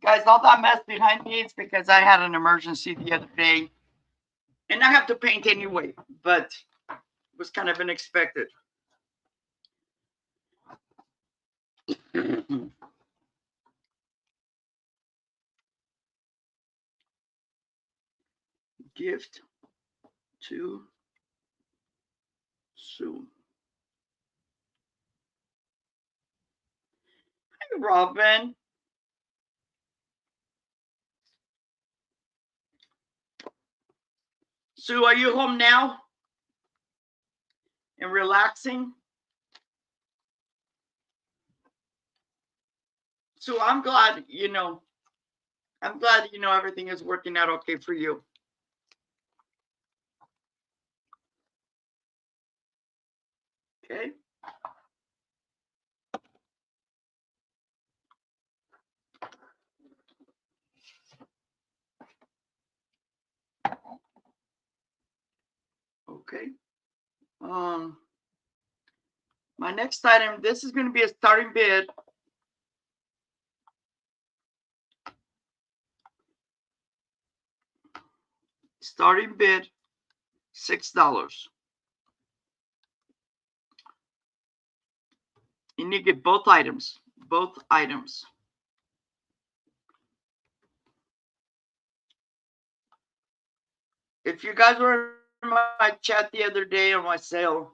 Guys, all that mess behind me is because I had an emergency the other day. And I have to paint anyway, but it was kind of unexpected. Gift to Sue. Robin. Sue, are you home now and relaxing? So I'm glad, everything is working out okay for you. Okay. Okay. My next item, this is going to be a starting bid. Starting bid, $6. You need to get both items. Both items. If you guys were in my chat the other day on my sale,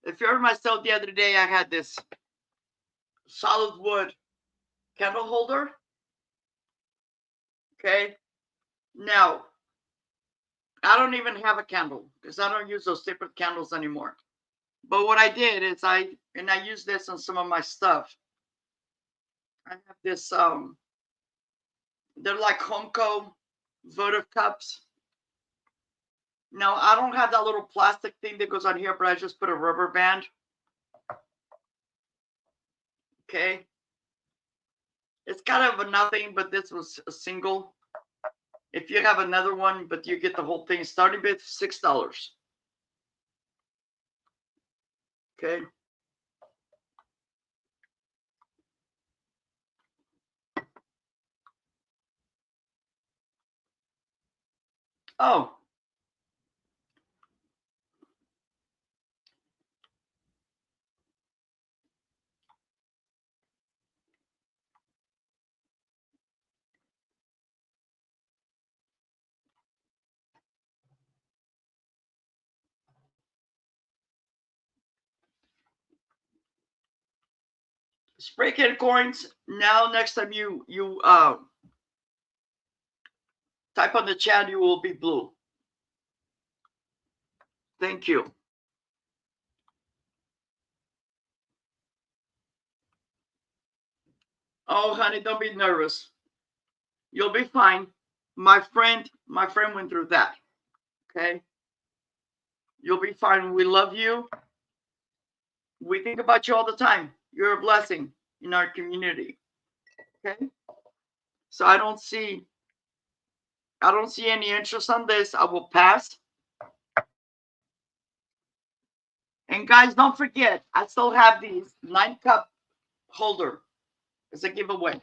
if you heard myself the other day, I had this solid wood candle holder. Okay. Now, I don't even have a candle because I don't use those tapered candles anymore. But what I did is I use this on some of my stuff. I have this, they're like Homeco votive cups. Now, I don't have that little plastic thing that goes on here, but I just put a rubber band. Okay. It's kind of a nothing, but this was a single. If you have another one, but you get the whole thing, starting bid $6. Okay. Oh. Spray can coins. Now, next time you type on the chat, you will be blue. Thank you. Oh, honey, don't be nervous. You'll be fine. My friend went through that. Okay. You'll be fine. We love you. We think about you all the time. You're a blessing in our community. Okay. So I don't see any interest on this. I will pass. And guys, don't forget, I still have these 9-cup holder as a giveaway.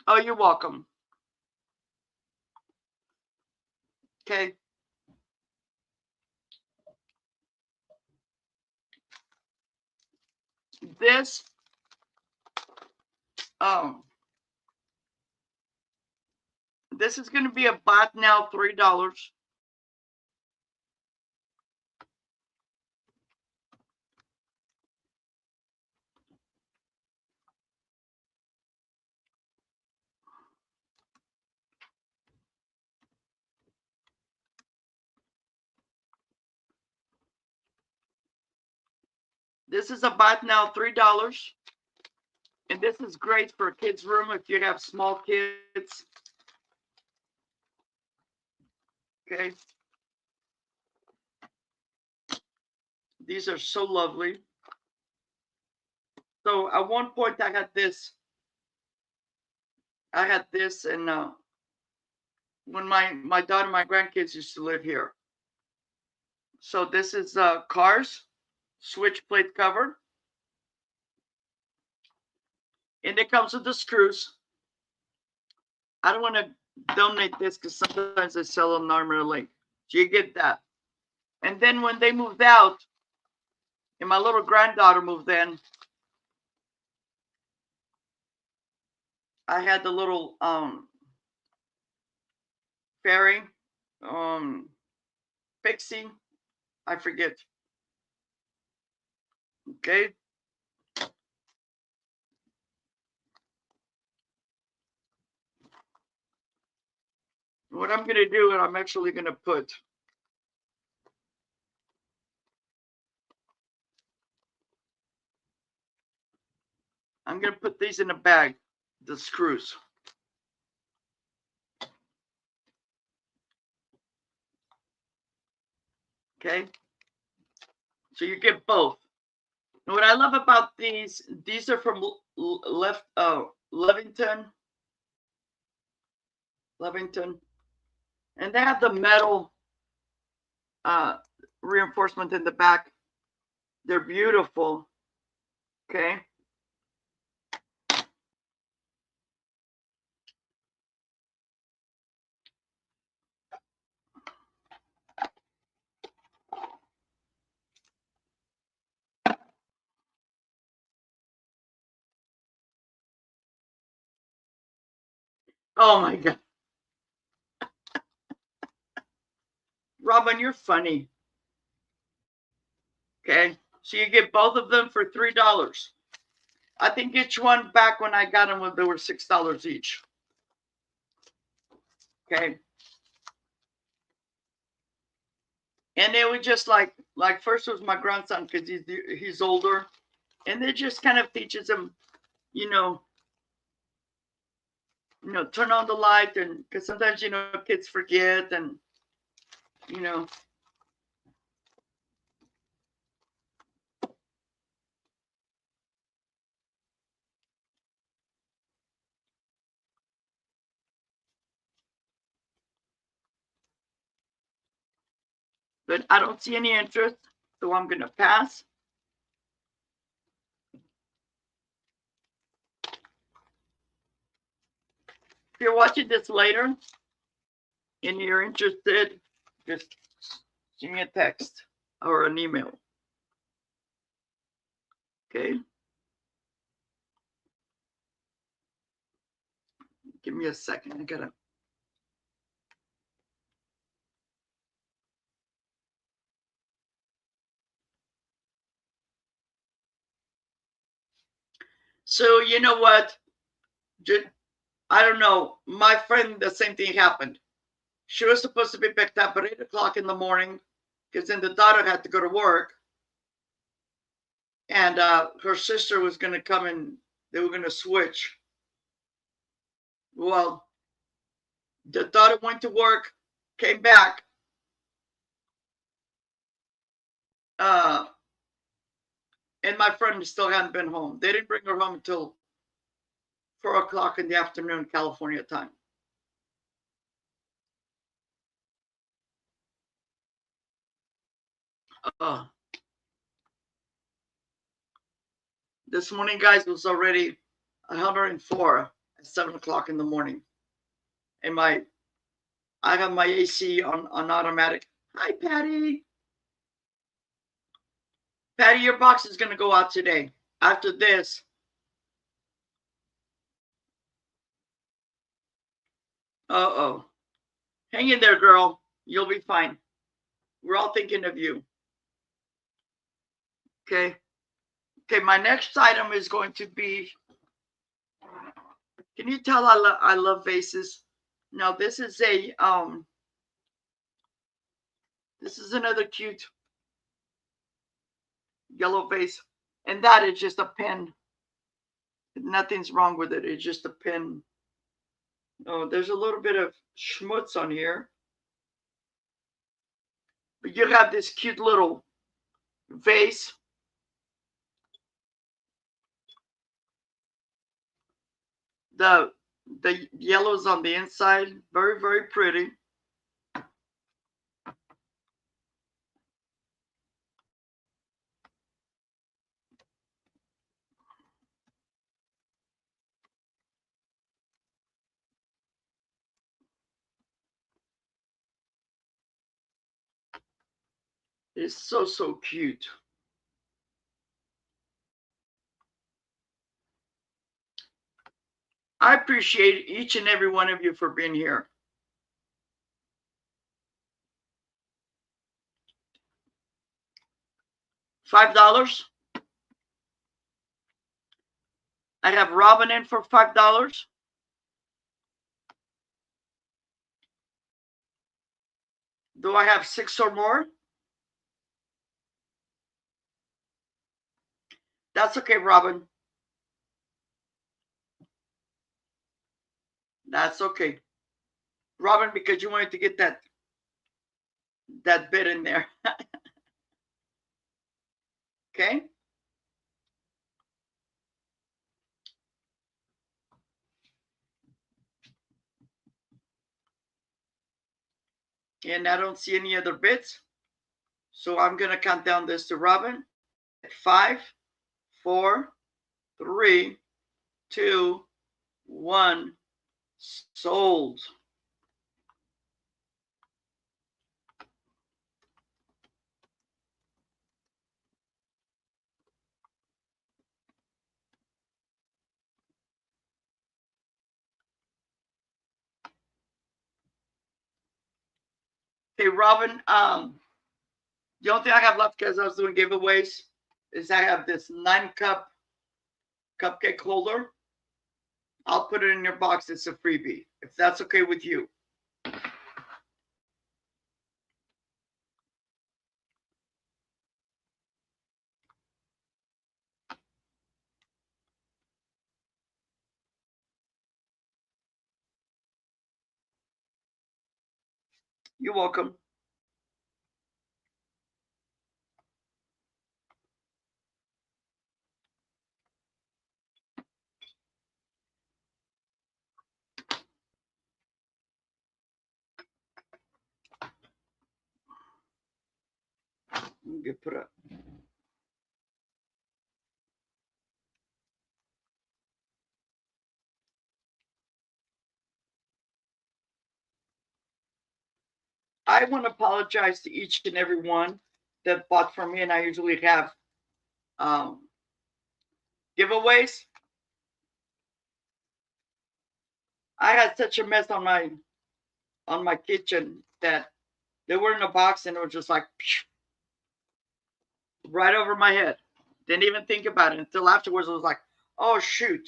Oh, you're welcome. Okay. This, this is going to be a bot now, $3. This is a bot now, $3. And this is great for a kid's room if you have small kids. Okay. These are so lovely. So at one point I had this. And when my daughter and my grandkids used to live here. So this is Cars switch plate cover. And it comes with the screws. I don't want to donate this because sometimes I sell them normally. So you get that. And then when they moved out, and my little granddaughter moved in, I had the little fairy, pixie, I forget. Okay. What I'm gonna do, and I'm actually gonna put these in a bag, the screws. Okay. So you get both. And what I love about these are from Levington, and they have the metal reinforcement in the back. They're beautiful. Okay. Oh my God. Robin, you're funny. Okay. So you get both of them for $3. I think each one back when I got them, they were $6 each. Okay. And they were just like first was my grandson because he's older, and it just kind of teaches him, you know, turn on the light, and because sometimes kids forget, and you know. But I don't see any interest, so I'm gonna pass. If you're watching this later and you're interested, just send me a text or an email. Okay. Give me a second. I gotta. So you know what? I don't know. My friend, the same thing happened. She was supposed to be picked up at 8 o'clock in the morning because then the daughter had to go to work. And her sister was going to come and they were going to switch. Well, the daughter went to work, came back. And my friend still hadn't been home. They didn't bring her home until 4 o'clock in the afternoon, California time. This morning, guys, was already 104 at 7 o'clock in the morning. And I have my AC on automatic. Hi, Patty. Patty, your box is going to go out today. After this, hang in there, girl. You'll be fine. We're all thinking of you. Okay. Okay, my next item is going to be, can you tell I love vases? Now, this is another cute yellow vase. And that is just a pin. Nothing's wrong with it. It's just a pin. Oh, there's a little bit of schmutz on here. But you have this cute little vase. The yellow's on the inside. Very, very pretty. It's so, so cute. I appreciate each and every one of you for being here. $5. I have Robin in for $5. Do I have 6 or more? That's okay, Robin. That's okay. Robin, because you wanted to get that bit in there. Okay. And I don't see any other bits. So I'm going to count down this to Robin. 5, 4, 3, 2, 1. Sold. Hey, Robin, the only thing I have left because I was doing giveaways is I have this 9-cup cupcake holder. I'll put it in your box. It's a freebie, if that's okay with you. You're welcome. Get put up. I want to apologize to each and every one that bought from me, and I usually have giveaways. I had such a mess on my kitchen that they were in a box and it was just like right over my head. Didn't even think about it until afterwards. I was like, oh shoot.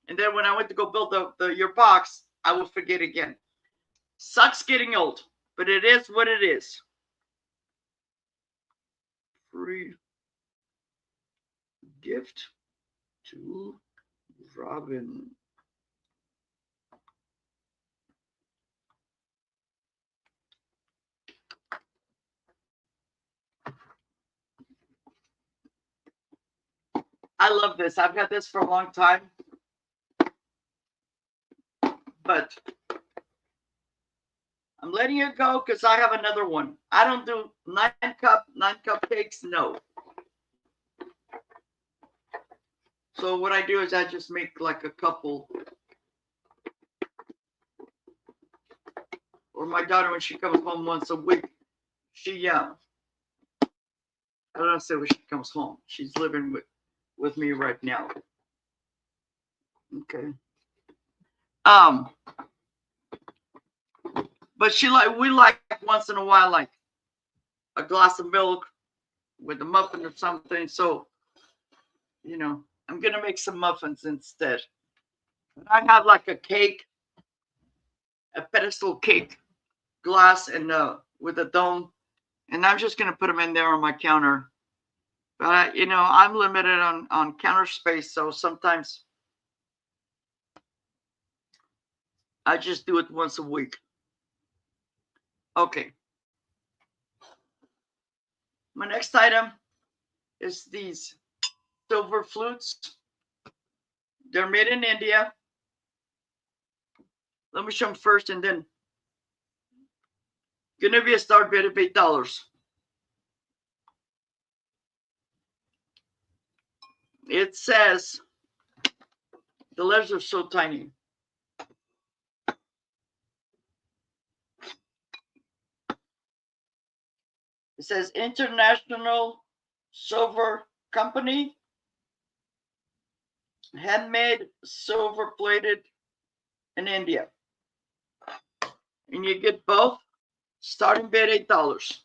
And then when I went to go build your box, I would forget again. Sucks getting old, but it is what it is. Free gift to Robin. I love this. I've had this for a long time, but I'm letting it go because I have another one. I don't do 9-cup cakes. No. So what I do is I just make like a couple. Or my daughter, when she comes home once a week, she I don't know, say when she comes home. She's living with me right now. Okay. But we like once in a while like a glass of milk with a muffin or something. So, I'm gonna make some muffins instead. I have like a cake, a pedestal cake glass and with a dome, and I'm just gonna put them in there on my counter. But I'm limited on counter space, so sometimes I just do it once a week. Okay. My next item is these silver flutes. They're made in India. Let me show them first, and then gonna be a start bid of $8. It says the letters are so tiny. It says International Silver Company. handmade, silver plated in India. And you get both, starting bid $8.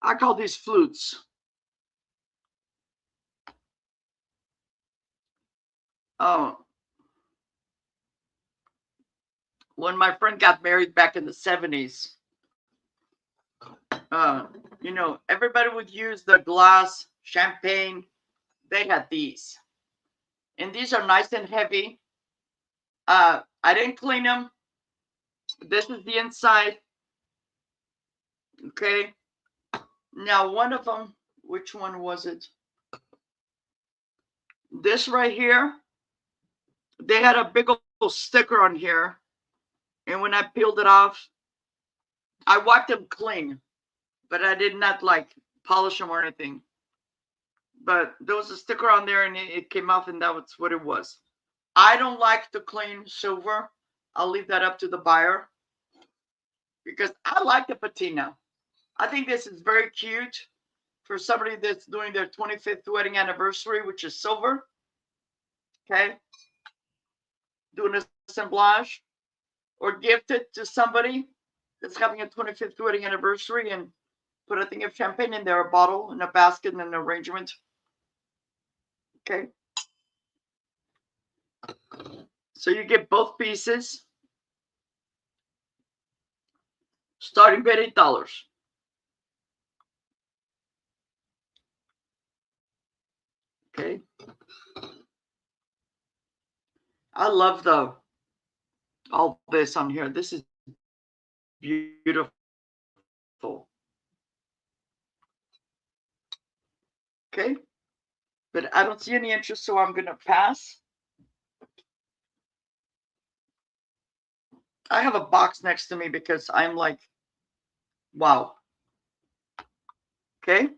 I call these flutes. When my friend got married back in the 70s, everybody would use the glass champagne. They had these. And these are nice and heavy. I didn't clean them. This is the inside. Okay. Now, one of them, which one was it? This right here, they had a big old sticker on here. And when I peeled it off, I wiped them clean, but I did not like polish them or anything. But there was a sticker on there and it came off, and that was what it was. I don't like to clean silver. I'll leave that up to the buyer because I like the patina. I think this is very cute for somebody that's doing their 25th wedding anniversary, which is silver. Okay. Doing a assemblage or gift it to somebody that's having a 25th wedding anniversary and put a thing of champagne in there, a bottle, in a basket, and an arrangement. Okay. So you get both pieces. Starting bid $8. Okay. I love all this on here. This is beautiful. Okay. But I don't see any interest, so I'm going to pass. I have a box next to me because I'm like, wow. Okay.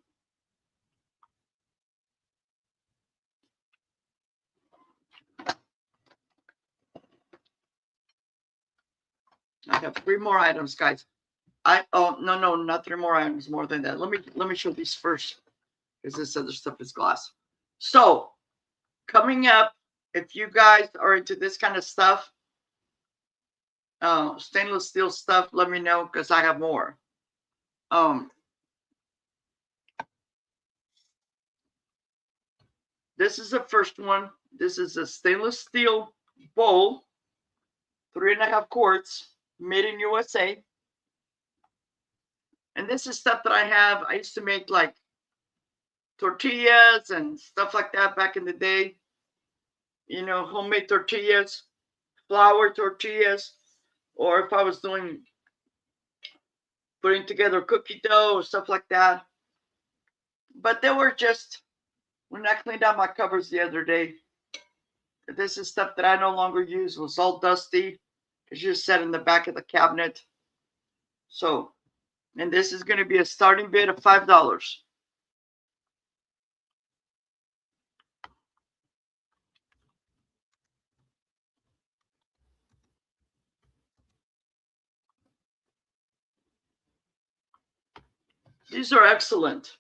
I have 3 more items, guys. No, not 3 more items, more than that. Let me show these first, because this other stuff is glass. So coming up, if you guys are into this kind of stuff, stainless steel stuff, let me know because I have more. This is the first one. This is a stainless steel bowl, 3.5 quarts, made in USA. And this is stuff that I have. I used to make like tortillas and stuff like that back in the day. Homemade tortillas, flour tortillas, or if I was putting together cookie dough or stuff like that. But they were just, when I cleaned out my cupboards the other day, this is stuff that I no longer use. It was all dusty. It's just set in the back of the cabinet. So, and this is going to be a starting bid of $5. These are excellent.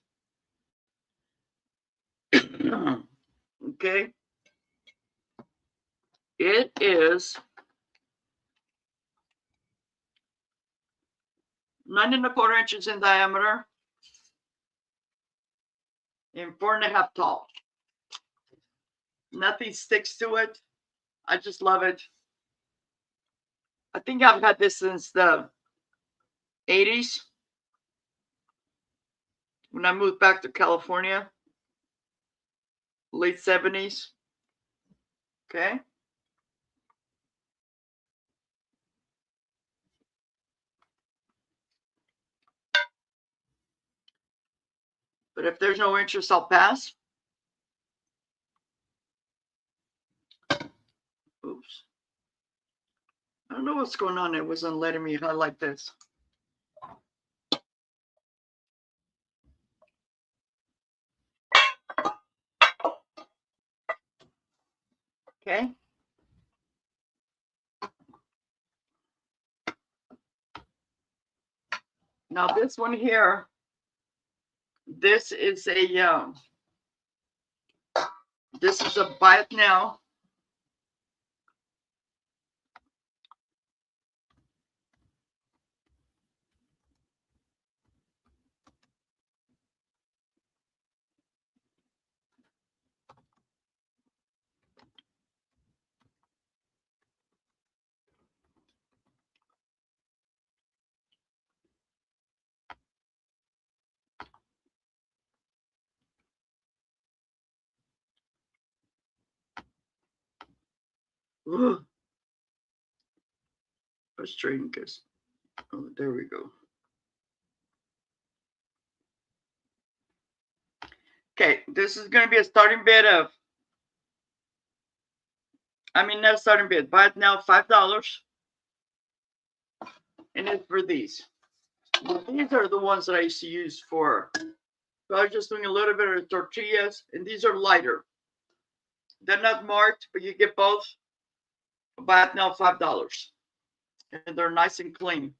Okay. It is 9.25 inches in diameter and 4.5 tall. Nothing sticks to it. I just love it. I think I've had this since the 80s when I moved back to California, late 70s. Okay. But if there's no interest, I'll pass. Oops. I don't know what's going on. It wasn't letting me highlight this. Okay. Now this one here, this is a buy it now. Ugh. Frustrating because, oh, there we go. Okay, this is going to be a starting bid of, not starting bid, buy it now, $5. And it's for these. These are the ones that I used to use for, so I was just doing a little bit of tortillas, and these are lighter. They're not marked, but you get both. Buy it now, $5. And they're nice and clean.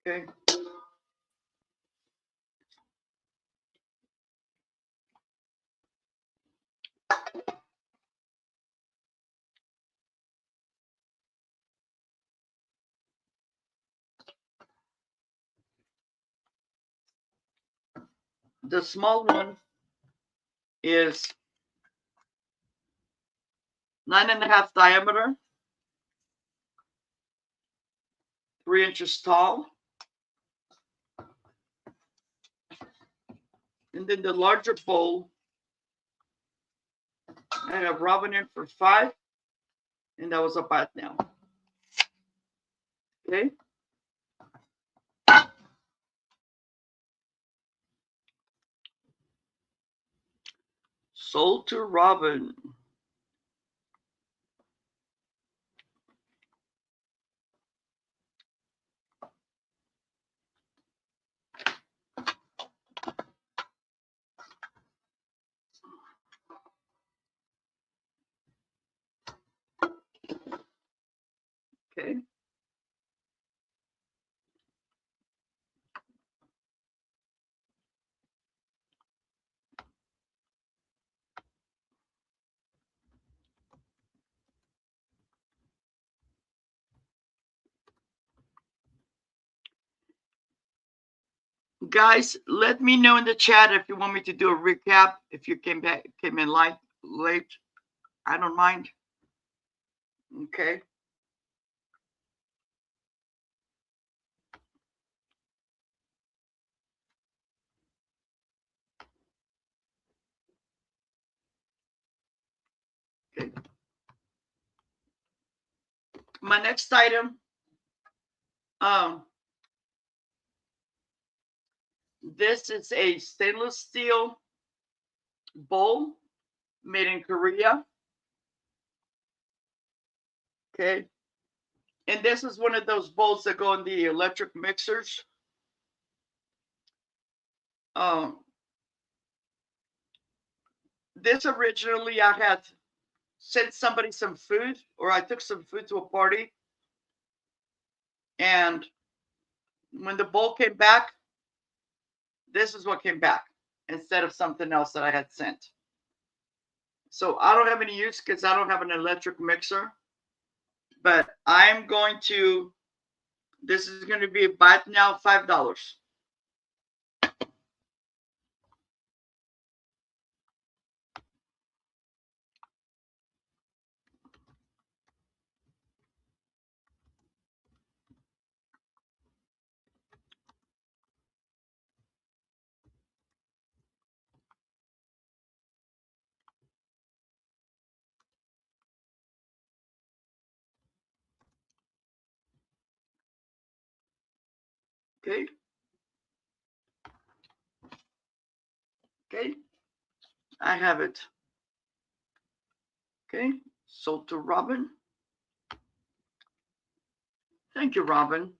Okay. The small one is 9.5 diameter, 3 inches tall. And then the larger bowl, I have Robin in for $5, and that was a buy it now. Okay. Sold to Robin. Okay. Guys, let me know in the chat if you want me to do a recap. If you came in late, I don't mind. Okay. Okay. My next item, this is a stainless steel bowl made in Korea. Okay. And this is one of those bowls that go in the electric mixers. This originally I had sent somebody some food, or I took some food to a party. And when the bowl came back, this is what came back instead of something else that I had sent. So I don't have any use because I don't have an electric mixer. But I'm going to, this is going to be buy it now, $5. Okay. Okay. I have it. Okay. Sold to Robin. Thank you, Robin.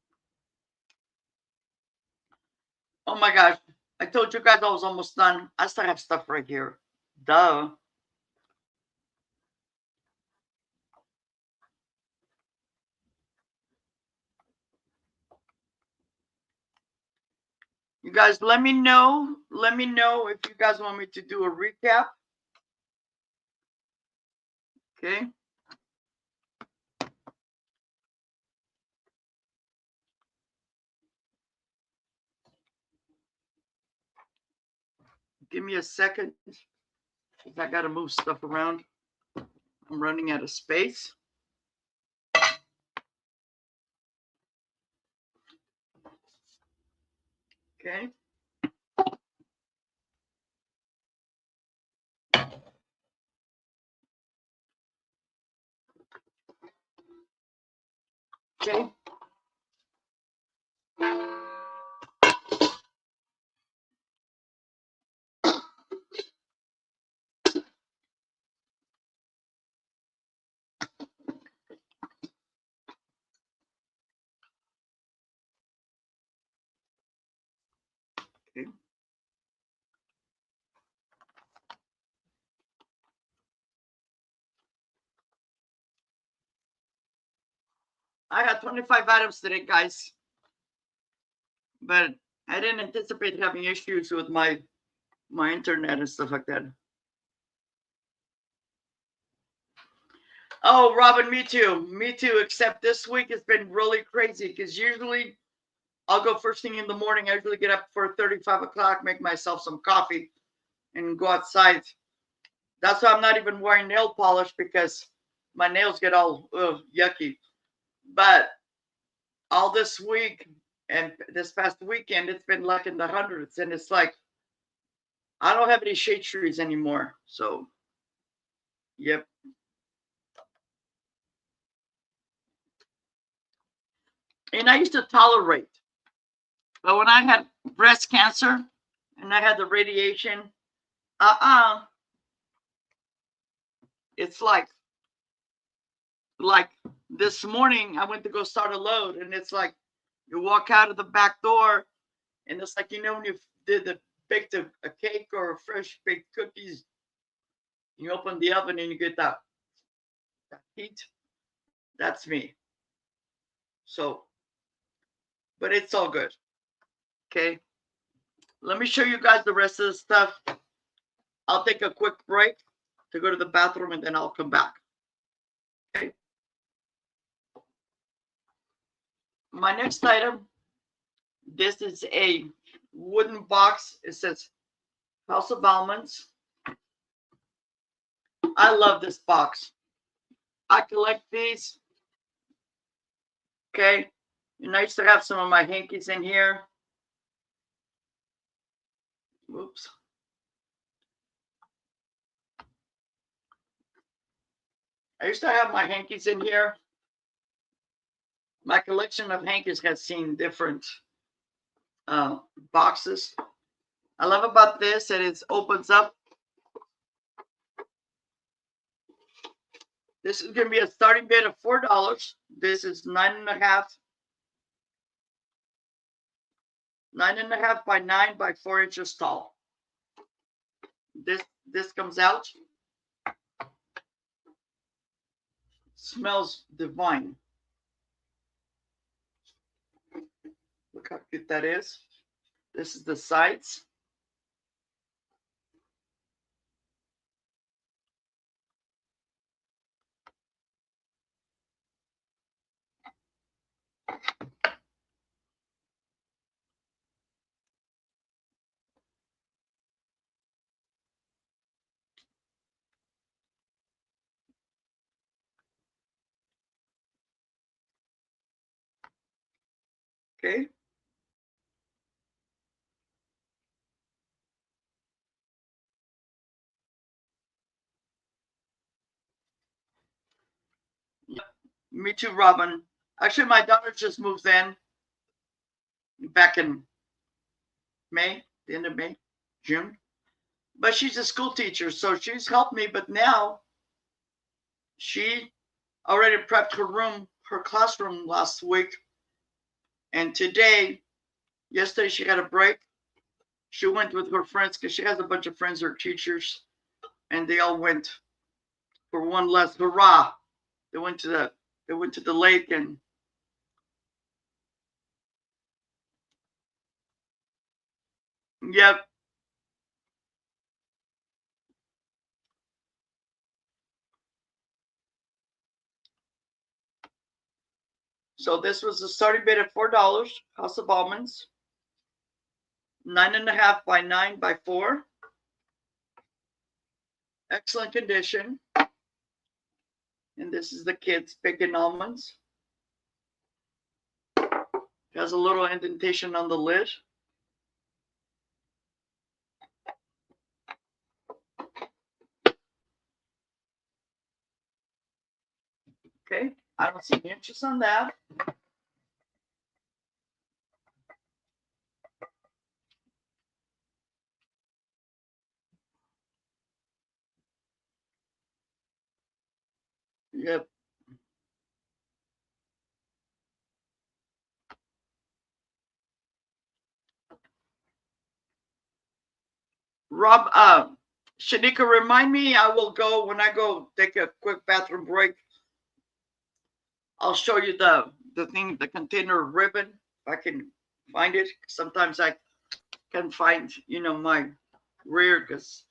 Oh my gosh. I told you guys I was almost done. I still have stuff right here. Duh. You guys, let me know. Let me know if you guys want me to do a recap. Okay. Give me a second. I got to move stuff around. I'm running out of space. Okay. Okay. Okay. I got 25 items today, guys. But I didn't anticipate having issues with my internet and stuff like that. Oh, Robin, me too. Me too. Except this week has been really crazy because usually I'll go first thing in the morning. I usually get up for 35 o'clock, make myself some coffee, and go outside. That's why I'm not even wearing nail polish because my nails get all yucky. But all this week and this past weekend, it's been like in the hundreds. And it's like, I don't have any shade trees anymore. So, yep. And I used to tolerate. But when I had breast cancer and I had the radiation, it's like this morning I went to go start a load and it's like you walk out of the back door and it's like, when you did baked a cake or a fresh baked cookies, you open the oven and you get that heat. That's me. So, but it's all good. Okay. Let me show you guys the rest of the stuff. I'll take a quick break to go to the bathroom and then I'll come back. Okay. My next item, this is a wooden box. It says House of Almonds. I love this box. I collect these. Okay. Nice to have some of my hankies in here. Oops. I used to have my hankies in here. My collection of hankies has seen different boxes. I love about this that it opens up. This is going to be a starting bid of $4. This is 9.5 by 9 by 4 inches tall. This comes out. Smells divine. Look how cute that is. This is the sides. Okay. Yep. Me too, Robin. Actually, my daughter just moved in back in May, the end of May, June. But she's a school teacher, so she's helped me. But now she already prepped her classroom last week. And yesterday she had a break. She went with her friends because she has a bunch of friends who are teachers, and they all went for one last hurrah. They went to the lake, and yep. So this was the starting bid at $4. House of Almonds, 9.5 by 9 by 4. Excellent condition. And this is the kids picking almonds. Has a little indentation on the lid. Okay, I don't see any interest on that. Yep. Rob, Shanika, remind me, I will go, when I go take a quick bathroom break, I'll show you the thing, the container ribbon, if I can find it. Sometimes I can find, my rear, because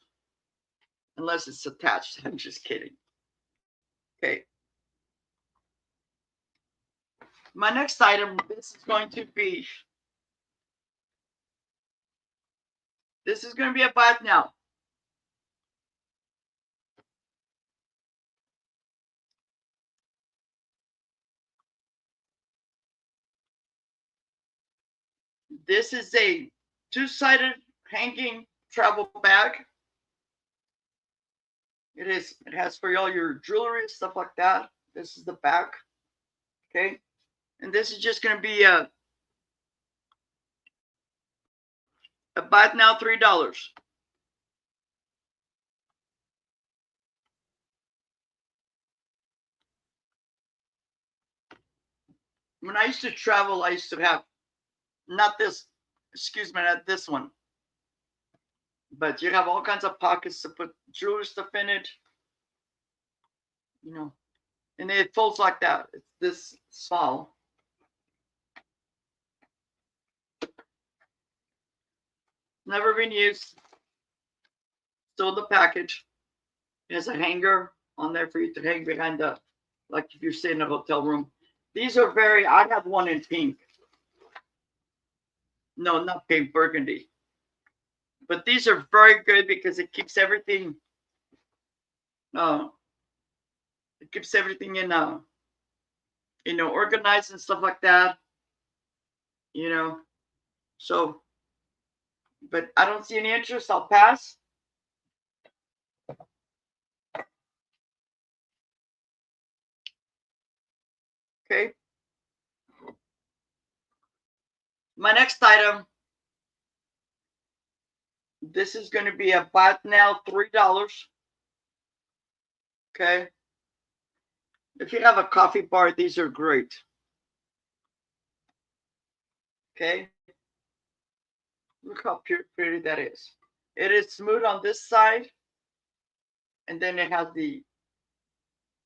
unless it's attached, I'm just kidding. Okay. My next item, this is going to be a bath now. This is a two-sided hanging travel bag. It has for all your jewelry, stuff like that. This is the back. Okay. And this is just going to be a bath now, $3. When I used to travel, I used to have not this one, but you have all kinds of pockets to put jewelry stuff in it, and it folds like that. It's this small. Never been used. Still in the package. It has a hanger on there for you to hang behind like if you're staying in a hotel room. These are I have one in pink. No, not pink, burgundy. But these are very good because it keeps everything in organized and stuff like that. So, but I don't see any interest. I'll pass. Okay. My next item, this is going to be a bath now, $3. Okay. If you have a coffee bar, these are great. Okay. Look how pretty that is. It is smooth on this side, and then it has the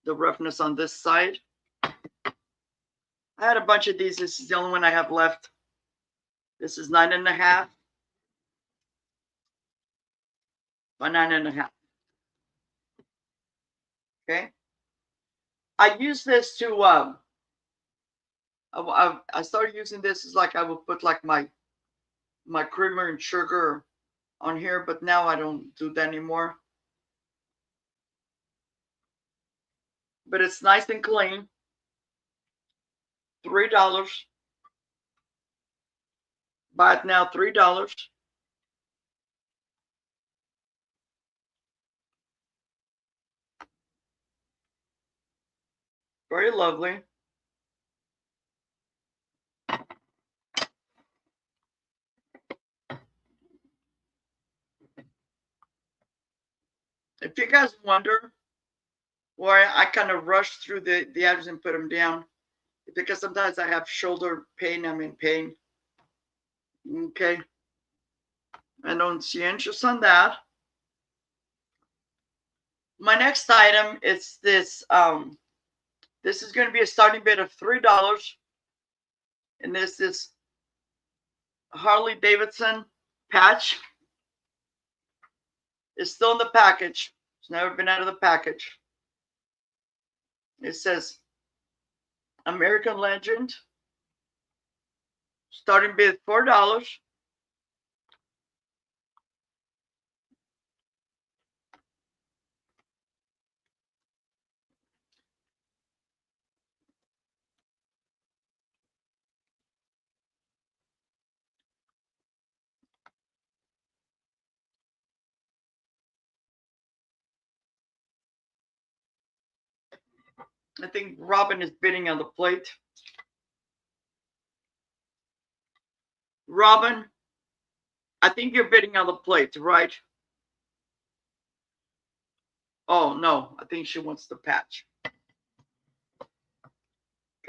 roughness on this side. I had a bunch of these. This is the only one I have left. This is 9.5 by 9.5. Okay. I use this to I started using this as like I would put like my creamer and sugar on here, but now I don't do that anymore. But it's nice and clean. $3. Buy it now, $3. Very lovely. If you guys wonder why I kind of rush through the items and put them down, because sometimes I have shoulder pain. I'm in pain. Okay. I don't see interest on that. My next item is this. This is going to be a starting bid of $3, and this is Harley Davidson patch. It's still in the package. It's never been out of the package. It says American Legend. Starting bid $4. I think Robin is bidding on the plate. Robin, I think you're bidding on the plate, right? Oh, no, I think she wants the patch.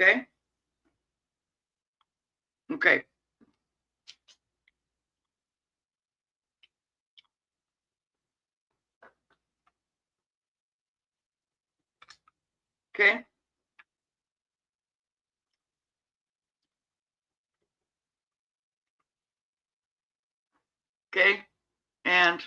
Okay. Okay. Okay. Okay. And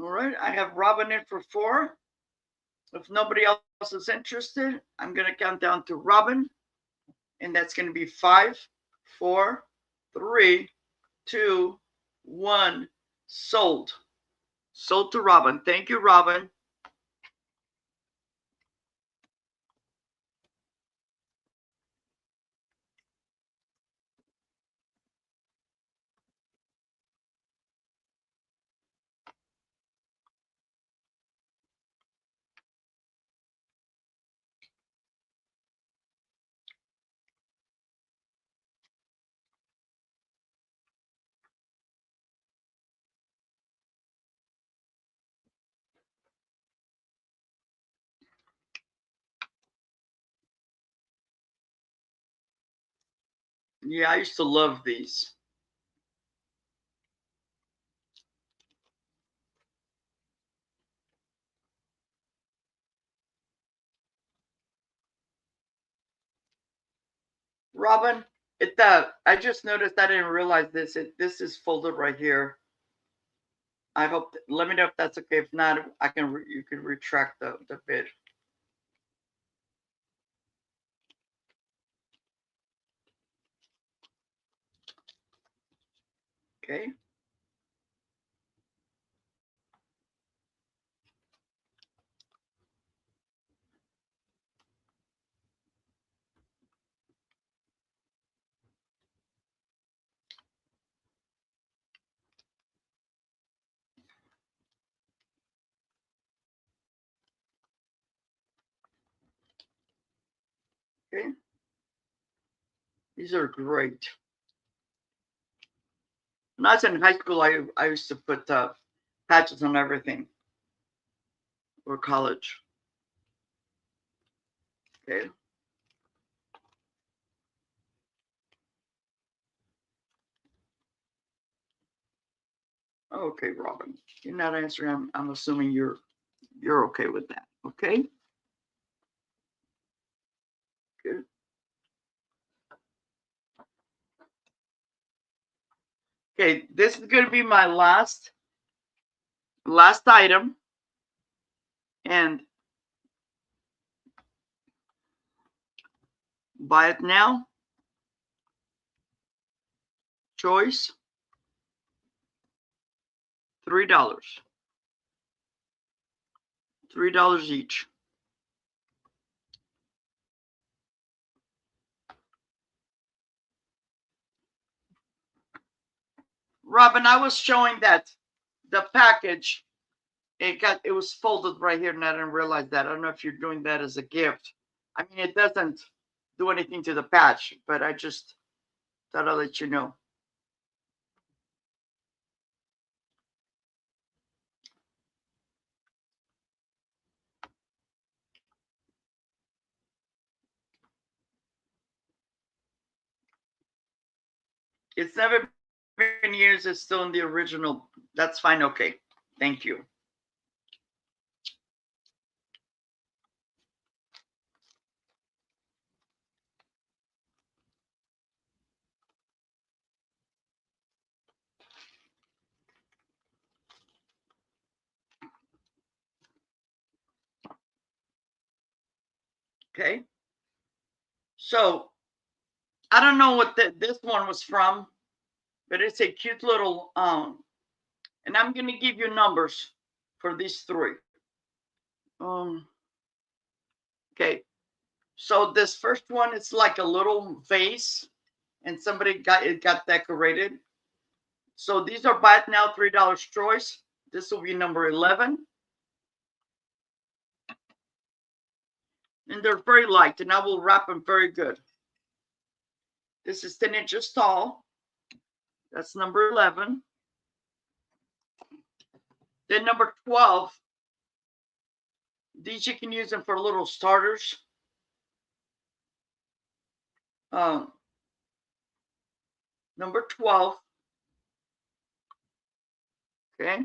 all right, I have Robin in for 4. If nobody else is interested, I'm going to count down to Robin, and that's going to be 5, 4, 3, 2, 1. Sold. Sold to Robin. Thank you, Robin. Yeah, I used to love these. Robin, I just noticed I didn't realize this. This is folded right here. I hope. Let me know if that's okay. If not, you can retract the bid. Okay. Okay. These are great. When I was in high school, I used to put patches on everything, or college. Okay. Okay, Robin. You're not answering. I'm assuming you're okay with that. Okay. Good. Okay. This is going to be my last item, and buy it now. Choice. $3. $3 each. Robin, I was showing that the package, it was folded right here, and I didn't realize that. I don't know if you're doing that as a gift. I mean, it doesn't do anything to the patch, but I just thought I'd let you know. It's never been years. It's still in the original. That's fine. Okay. Thank you. Okay. So I don't know what this one was from, but it's a cute little and I'm gonna give you numbers for these three. Um, okay. So this first one, it's like a little vase, and somebody got decorated. So these are bought now $3 choice. This will be number 11, and they're very light, and I will wrap them very good. This is 10 inches tall. That's number 11. Then number 12. These you can use them for little starters. Um, number 12. Okay.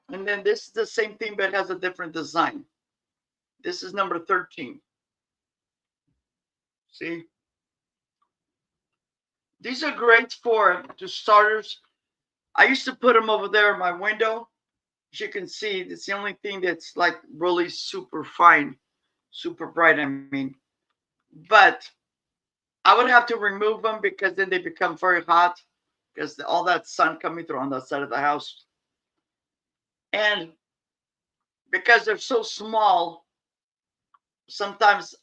And then this is the same thing, but has a different design. This is number 13. See? These are great for just starters. I used to put them over there in my window. As you can see, it's the only thing that's like really super fine, super bright. I mean, but I would have to remove them because then they become very hot because all that sun coming through on that side of the house. And because they're so small, sometimes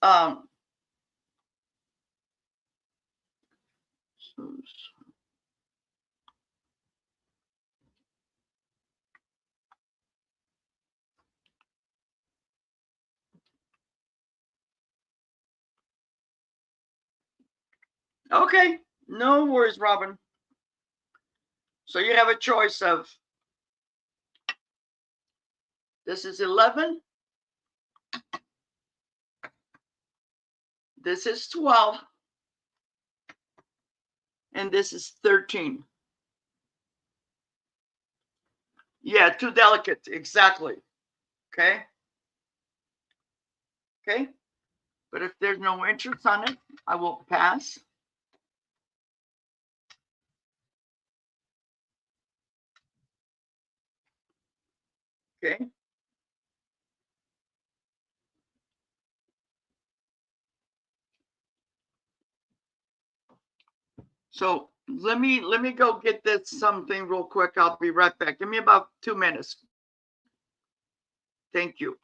okay, no worries, Robin. So you have a choice of this is 11, this is 12, and this is 13. Yeah, too delicate, exactly. Okay. Okay. But if there's no interest on it, I will pass. Okay. So let me go get this something real quick. I'll be right back. Give me about 2 minutes. Thank you.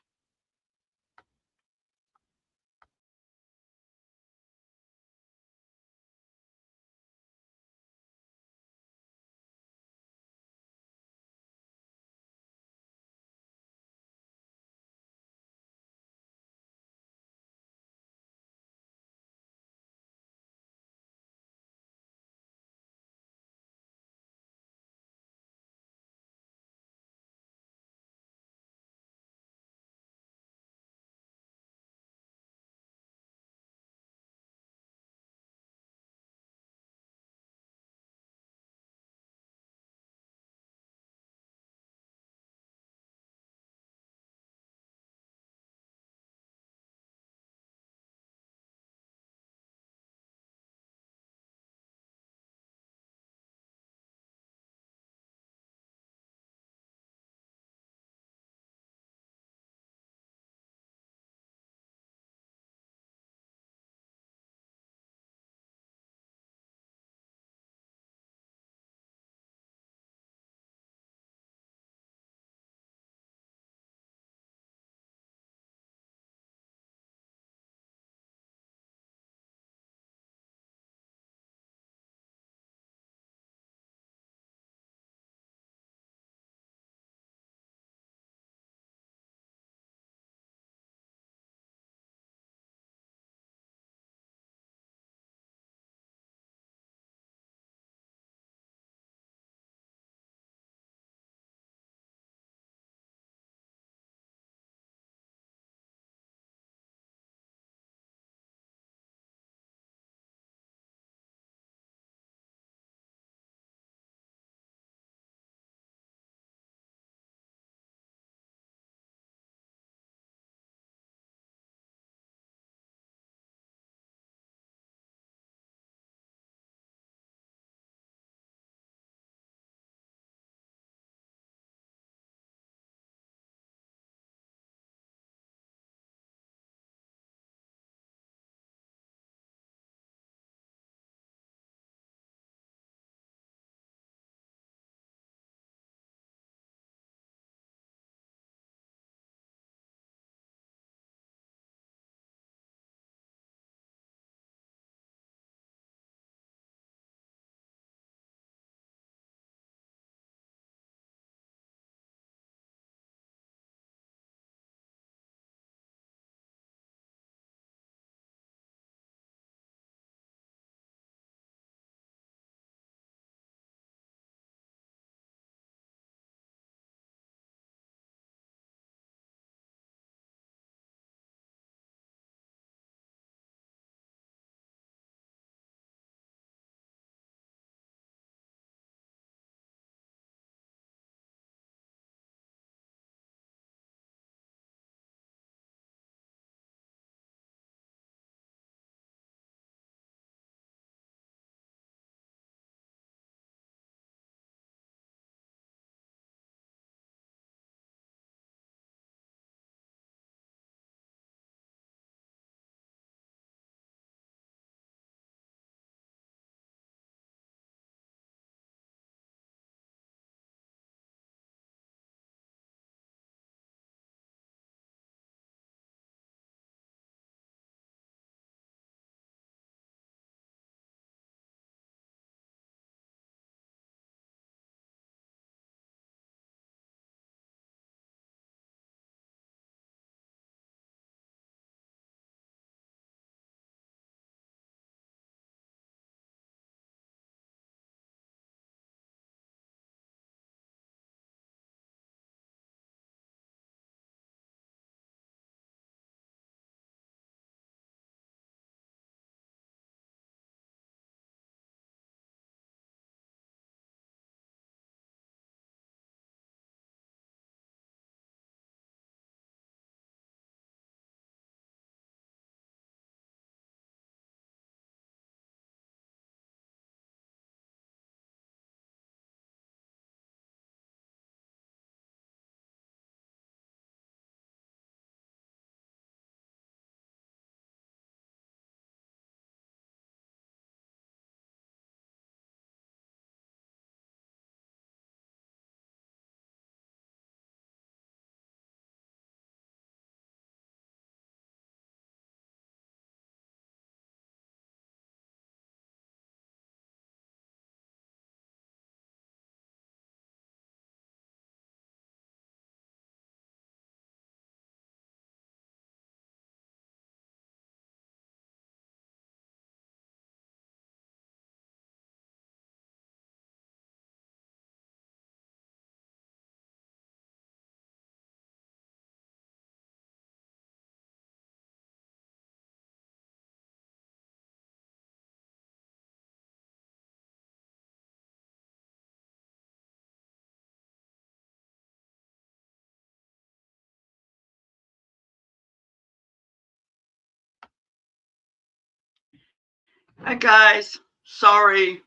Hi guys, sorry.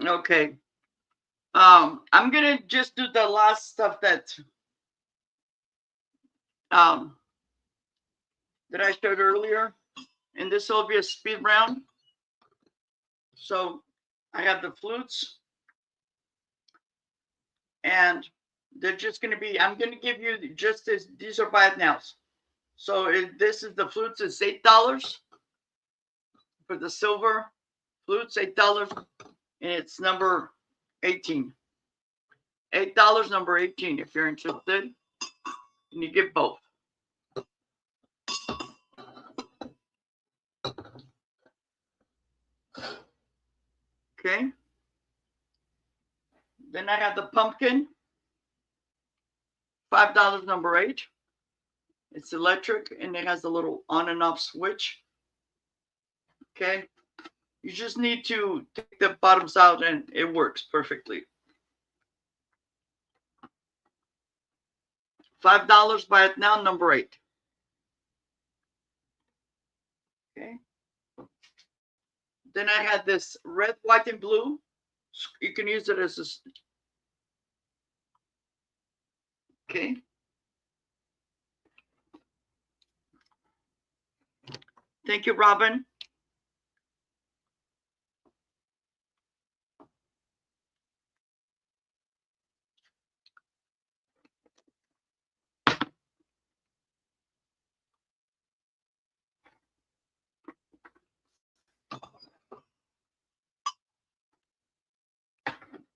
Okay. I'm gonna just do the last stuff um that I showed earlier, and this will be a speed round. So I have the flutes, and they're just gonna be. I'm gonna give you just this. These are by nows. So this is the flutes. It's $8 for the silver flutes. $8, and it's number 18. $8, number 18. If you're interested, and you get both. Okay. Then I have the pumpkin. $5, number 8. It's electric, and it has a little on and off switch. Okay. You just need to take the bottoms out, and it works perfectly. $5, buy it now, number 8. Okay. Then I had this red, white, and blue. You can use it as a. Okay. Thank you, Robin.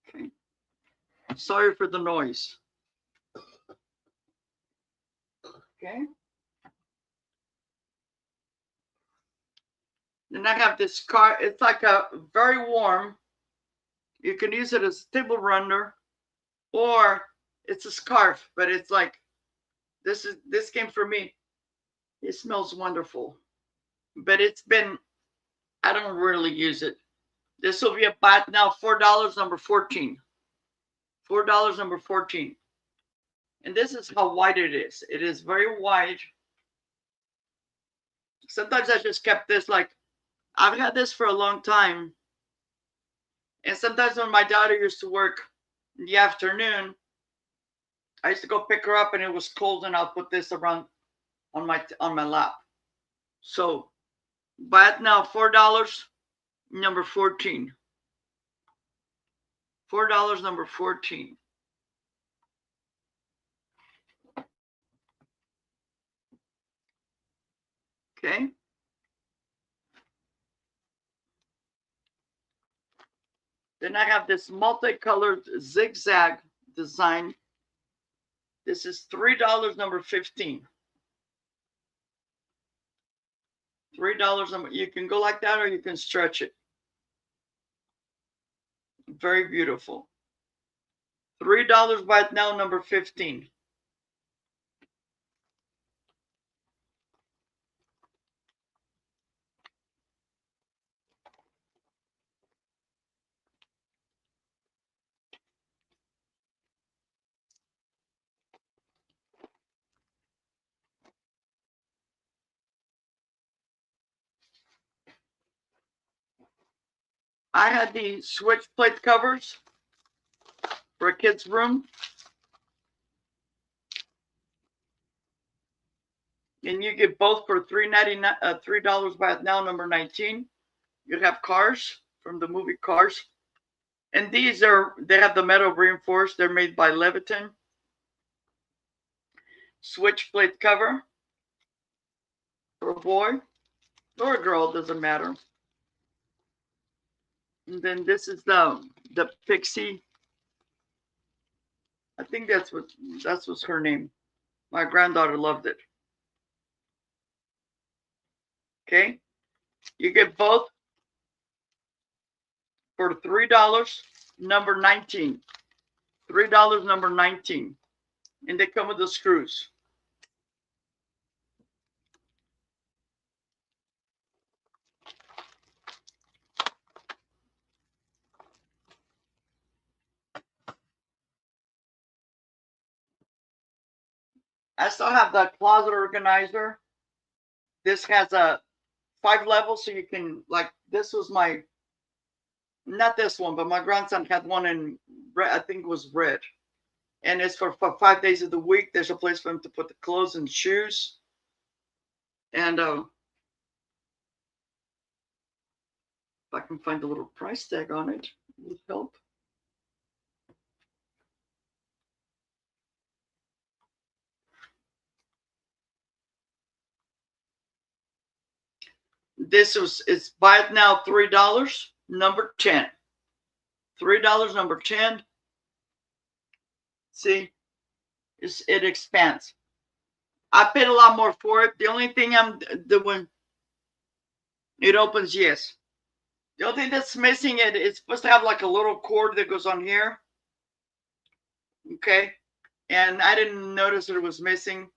Okay. Sorry for the noise. Okay. Then I have this car. It's like a very warm. You can use it as a table runner, or it's a scarf, but it's like this came from me. It smells wonderful, but it's been. I don't really use it. This will be a buy now. $4, number 14. $4, number 14. And this is how wide it is. It is very wide. Sometimes I just kept this like I've had this for a long time. And sometimes when my daughter used to work in the afternoon, I used to go pick her up and it was cold, and I'll put this around on my lap. So buy it now, $4, number 14. $4, number 14. Okay. Then I have this multicolored zigzag design. This is $3, number 15. $3. You can go like that, or you can stretch it. Very beautiful. $3, buy it now, number 15. I had the switch plate covers for a kid's room. And you get both for $3.99, $3 by now, number 19. You have Cars from the movie Cars. And they have the metal reinforced. They're made by Leviton. Switch plate cover for a boy or a girl, doesn't matter. And then this is the Pixie. I think that's what's her name. My granddaughter loved it. Okay. You get both for $3, number 19. $3, number 19. And they come with the screws. I still have the closet organizer. This has a 5 levels, so you can, like, this was my, not this one, but my grandson had one in red, I think it was red. And it's for 5 days of the week. There's a place for him to put the clothes and shoes. And if I can find a little price tag on it, it would help. This was, it's buy it now, $3, number 10. $3, number 10. See, it expands. I paid a lot more for it. The only thing I'm doing, it opens, yes. The only thing that's missing, it's supposed to have like a little cord that goes on here. Okay. And I didn't notice that it was missing.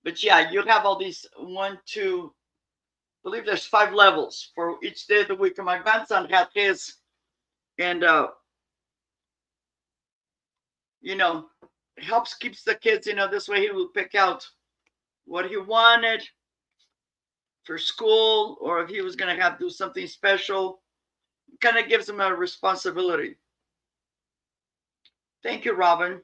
But yeah, you have all these 1, 2, I believe there's 5 levels for each day of the week. And my grandson had his, and you know, helps keeps the kids, you know, this way he will pick out what he wanted for school, or if he was going to have to do something special. Kind of gives him a responsibility. Thank you, Robin.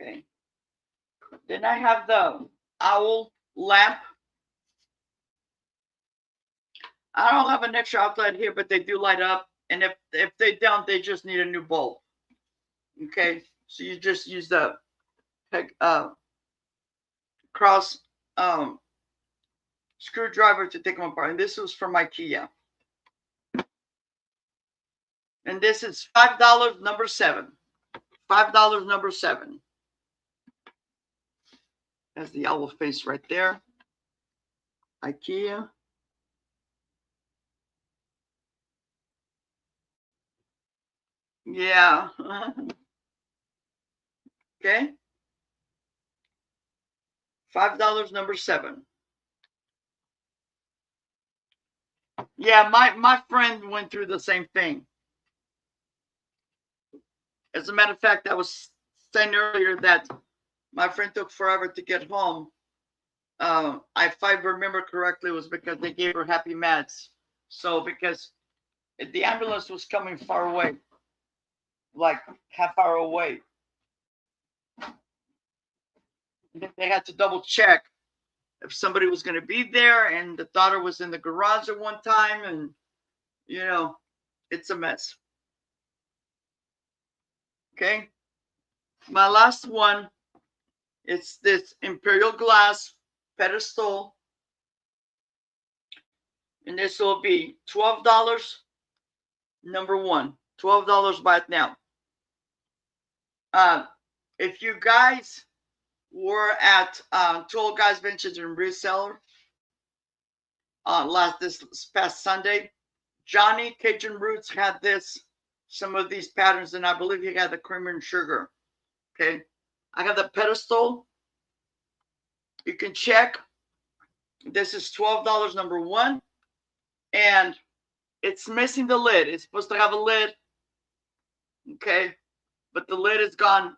Okay. Then I have the owl lamp. I don't have an extra outlet here, but they do light up. And if they don't, they just need a new bulb. Okay. So you just use the cross screwdriver to take them apart. And this was from IKEA. And this is $5, number 7. $5, number 7. That's the owl face right there. IKEA. Yeah. Okay. $5, number 7. Yeah, my friend went through the same thing. As a matter of fact, I was saying earlier that my friend took forever to get home. If I remember correctly, it was because they gave her happy meds. So because the ambulance was coming far away, like half hour away, they had to double check if somebody was going to be there, and the daughter was in the garage at one time, and you know, it's a mess. Okay, my last one, it's this Imperial glass pedestal, and this will be $12, number 1. $12, buy it now. If you guys were at Tool Guys Vintage and Reseller this past Sunday, Johnny Cajun Roots had some of these patterns, and I believe he had the creamer and sugar. Okay, I got the pedestal. You can check. This is $12, number 1, and it's missing the lid. It's supposed to have a lid. Okay, but the lid is gone.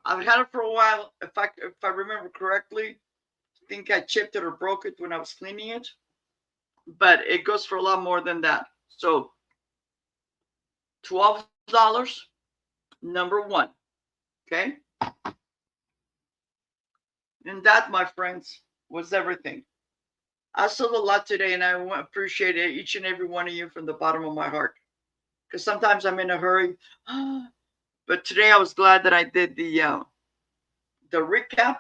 I've had it for a while. If I remember correctly, I think I chipped it or broke it when I was cleaning it. But it goes for a lot more than that. So $12, number 1. Okay. And that, my friends, was everything. I sold a lot today, and I appreciate each and every one of you from the bottom of my heart. Because sometimes I'm in a hurry. But today I was glad that I did the recap.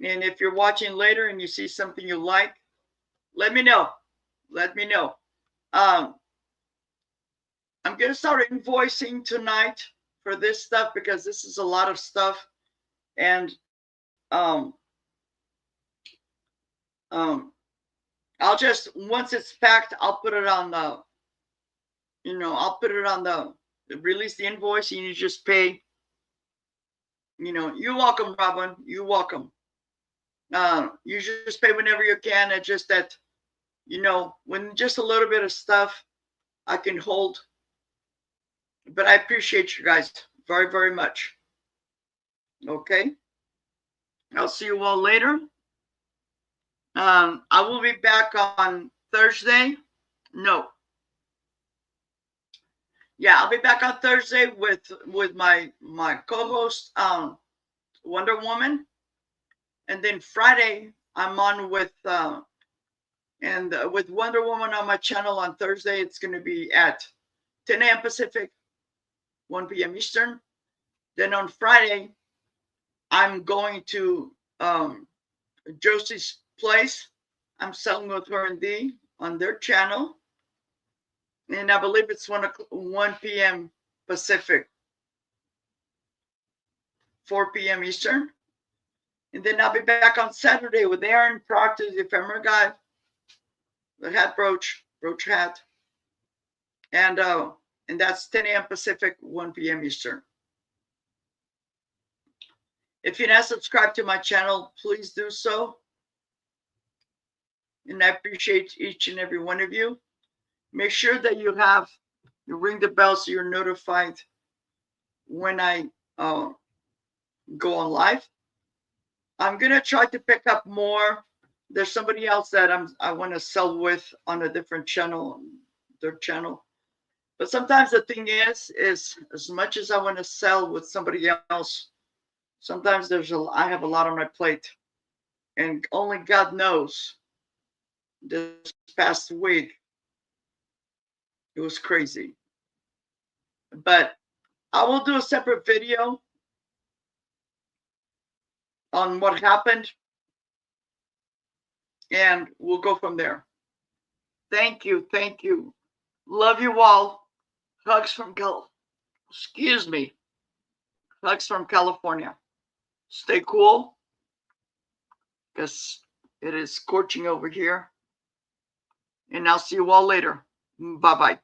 And if you're watching later and you see something you like, let me know. Let me know. I'm going to start invoicing tonight for this stuff, because this is a lot of stuff. And I'll just, once it's packed, I'll put it on the, I'll put it on the, release the invoice, and you just pay. You're welcome, Robin. You're welcome. You just pay whenever you can. It's just that, when just a little bit of stuff I can hold. But I appreciate you guys very, very much. Okay. I'll see you all later. I will be back on Thursday. No. Yeah, I'll be back on Thursday with my co-host, Wonder Woman. And then Friday, I'm on with with Wonder Woman on my channel on Thursday. It's going to be at 10 a.m. Pacific, 1 p.m. Eastern. Then on Friday, I'm going to Josie's Place. I'm selling with her and D on their channel. And I believe it's 1 p.m. Pacific, 4 p.m. Eastern. And then I'll be back on Saturday with Aaron Proctor, the ephemera guy, the hat brooch hat. And that's 10 a.m. Pacific, 1 p.m. Eastern. If you're not subscribed to my channel, please do so. And I appreciate each and every one of you. Make sure that you ring the bell so you're notified when I go on live. I'm going to try to pick up more. There's somebody else that I want to sell with on a different channel, their channel. But sometimes the thing is as much as I want to sell with somebody else, sometimes I have a lot on my plate, and only God knows. This past week, it was crazy. But I will do a separate video on what happened, and we'll go from there. Thank you. Thank you. Love you all. Hugs from Hugs from California. Stay cool, because it is scorching over here. And I'll see you all later. Bye-bye.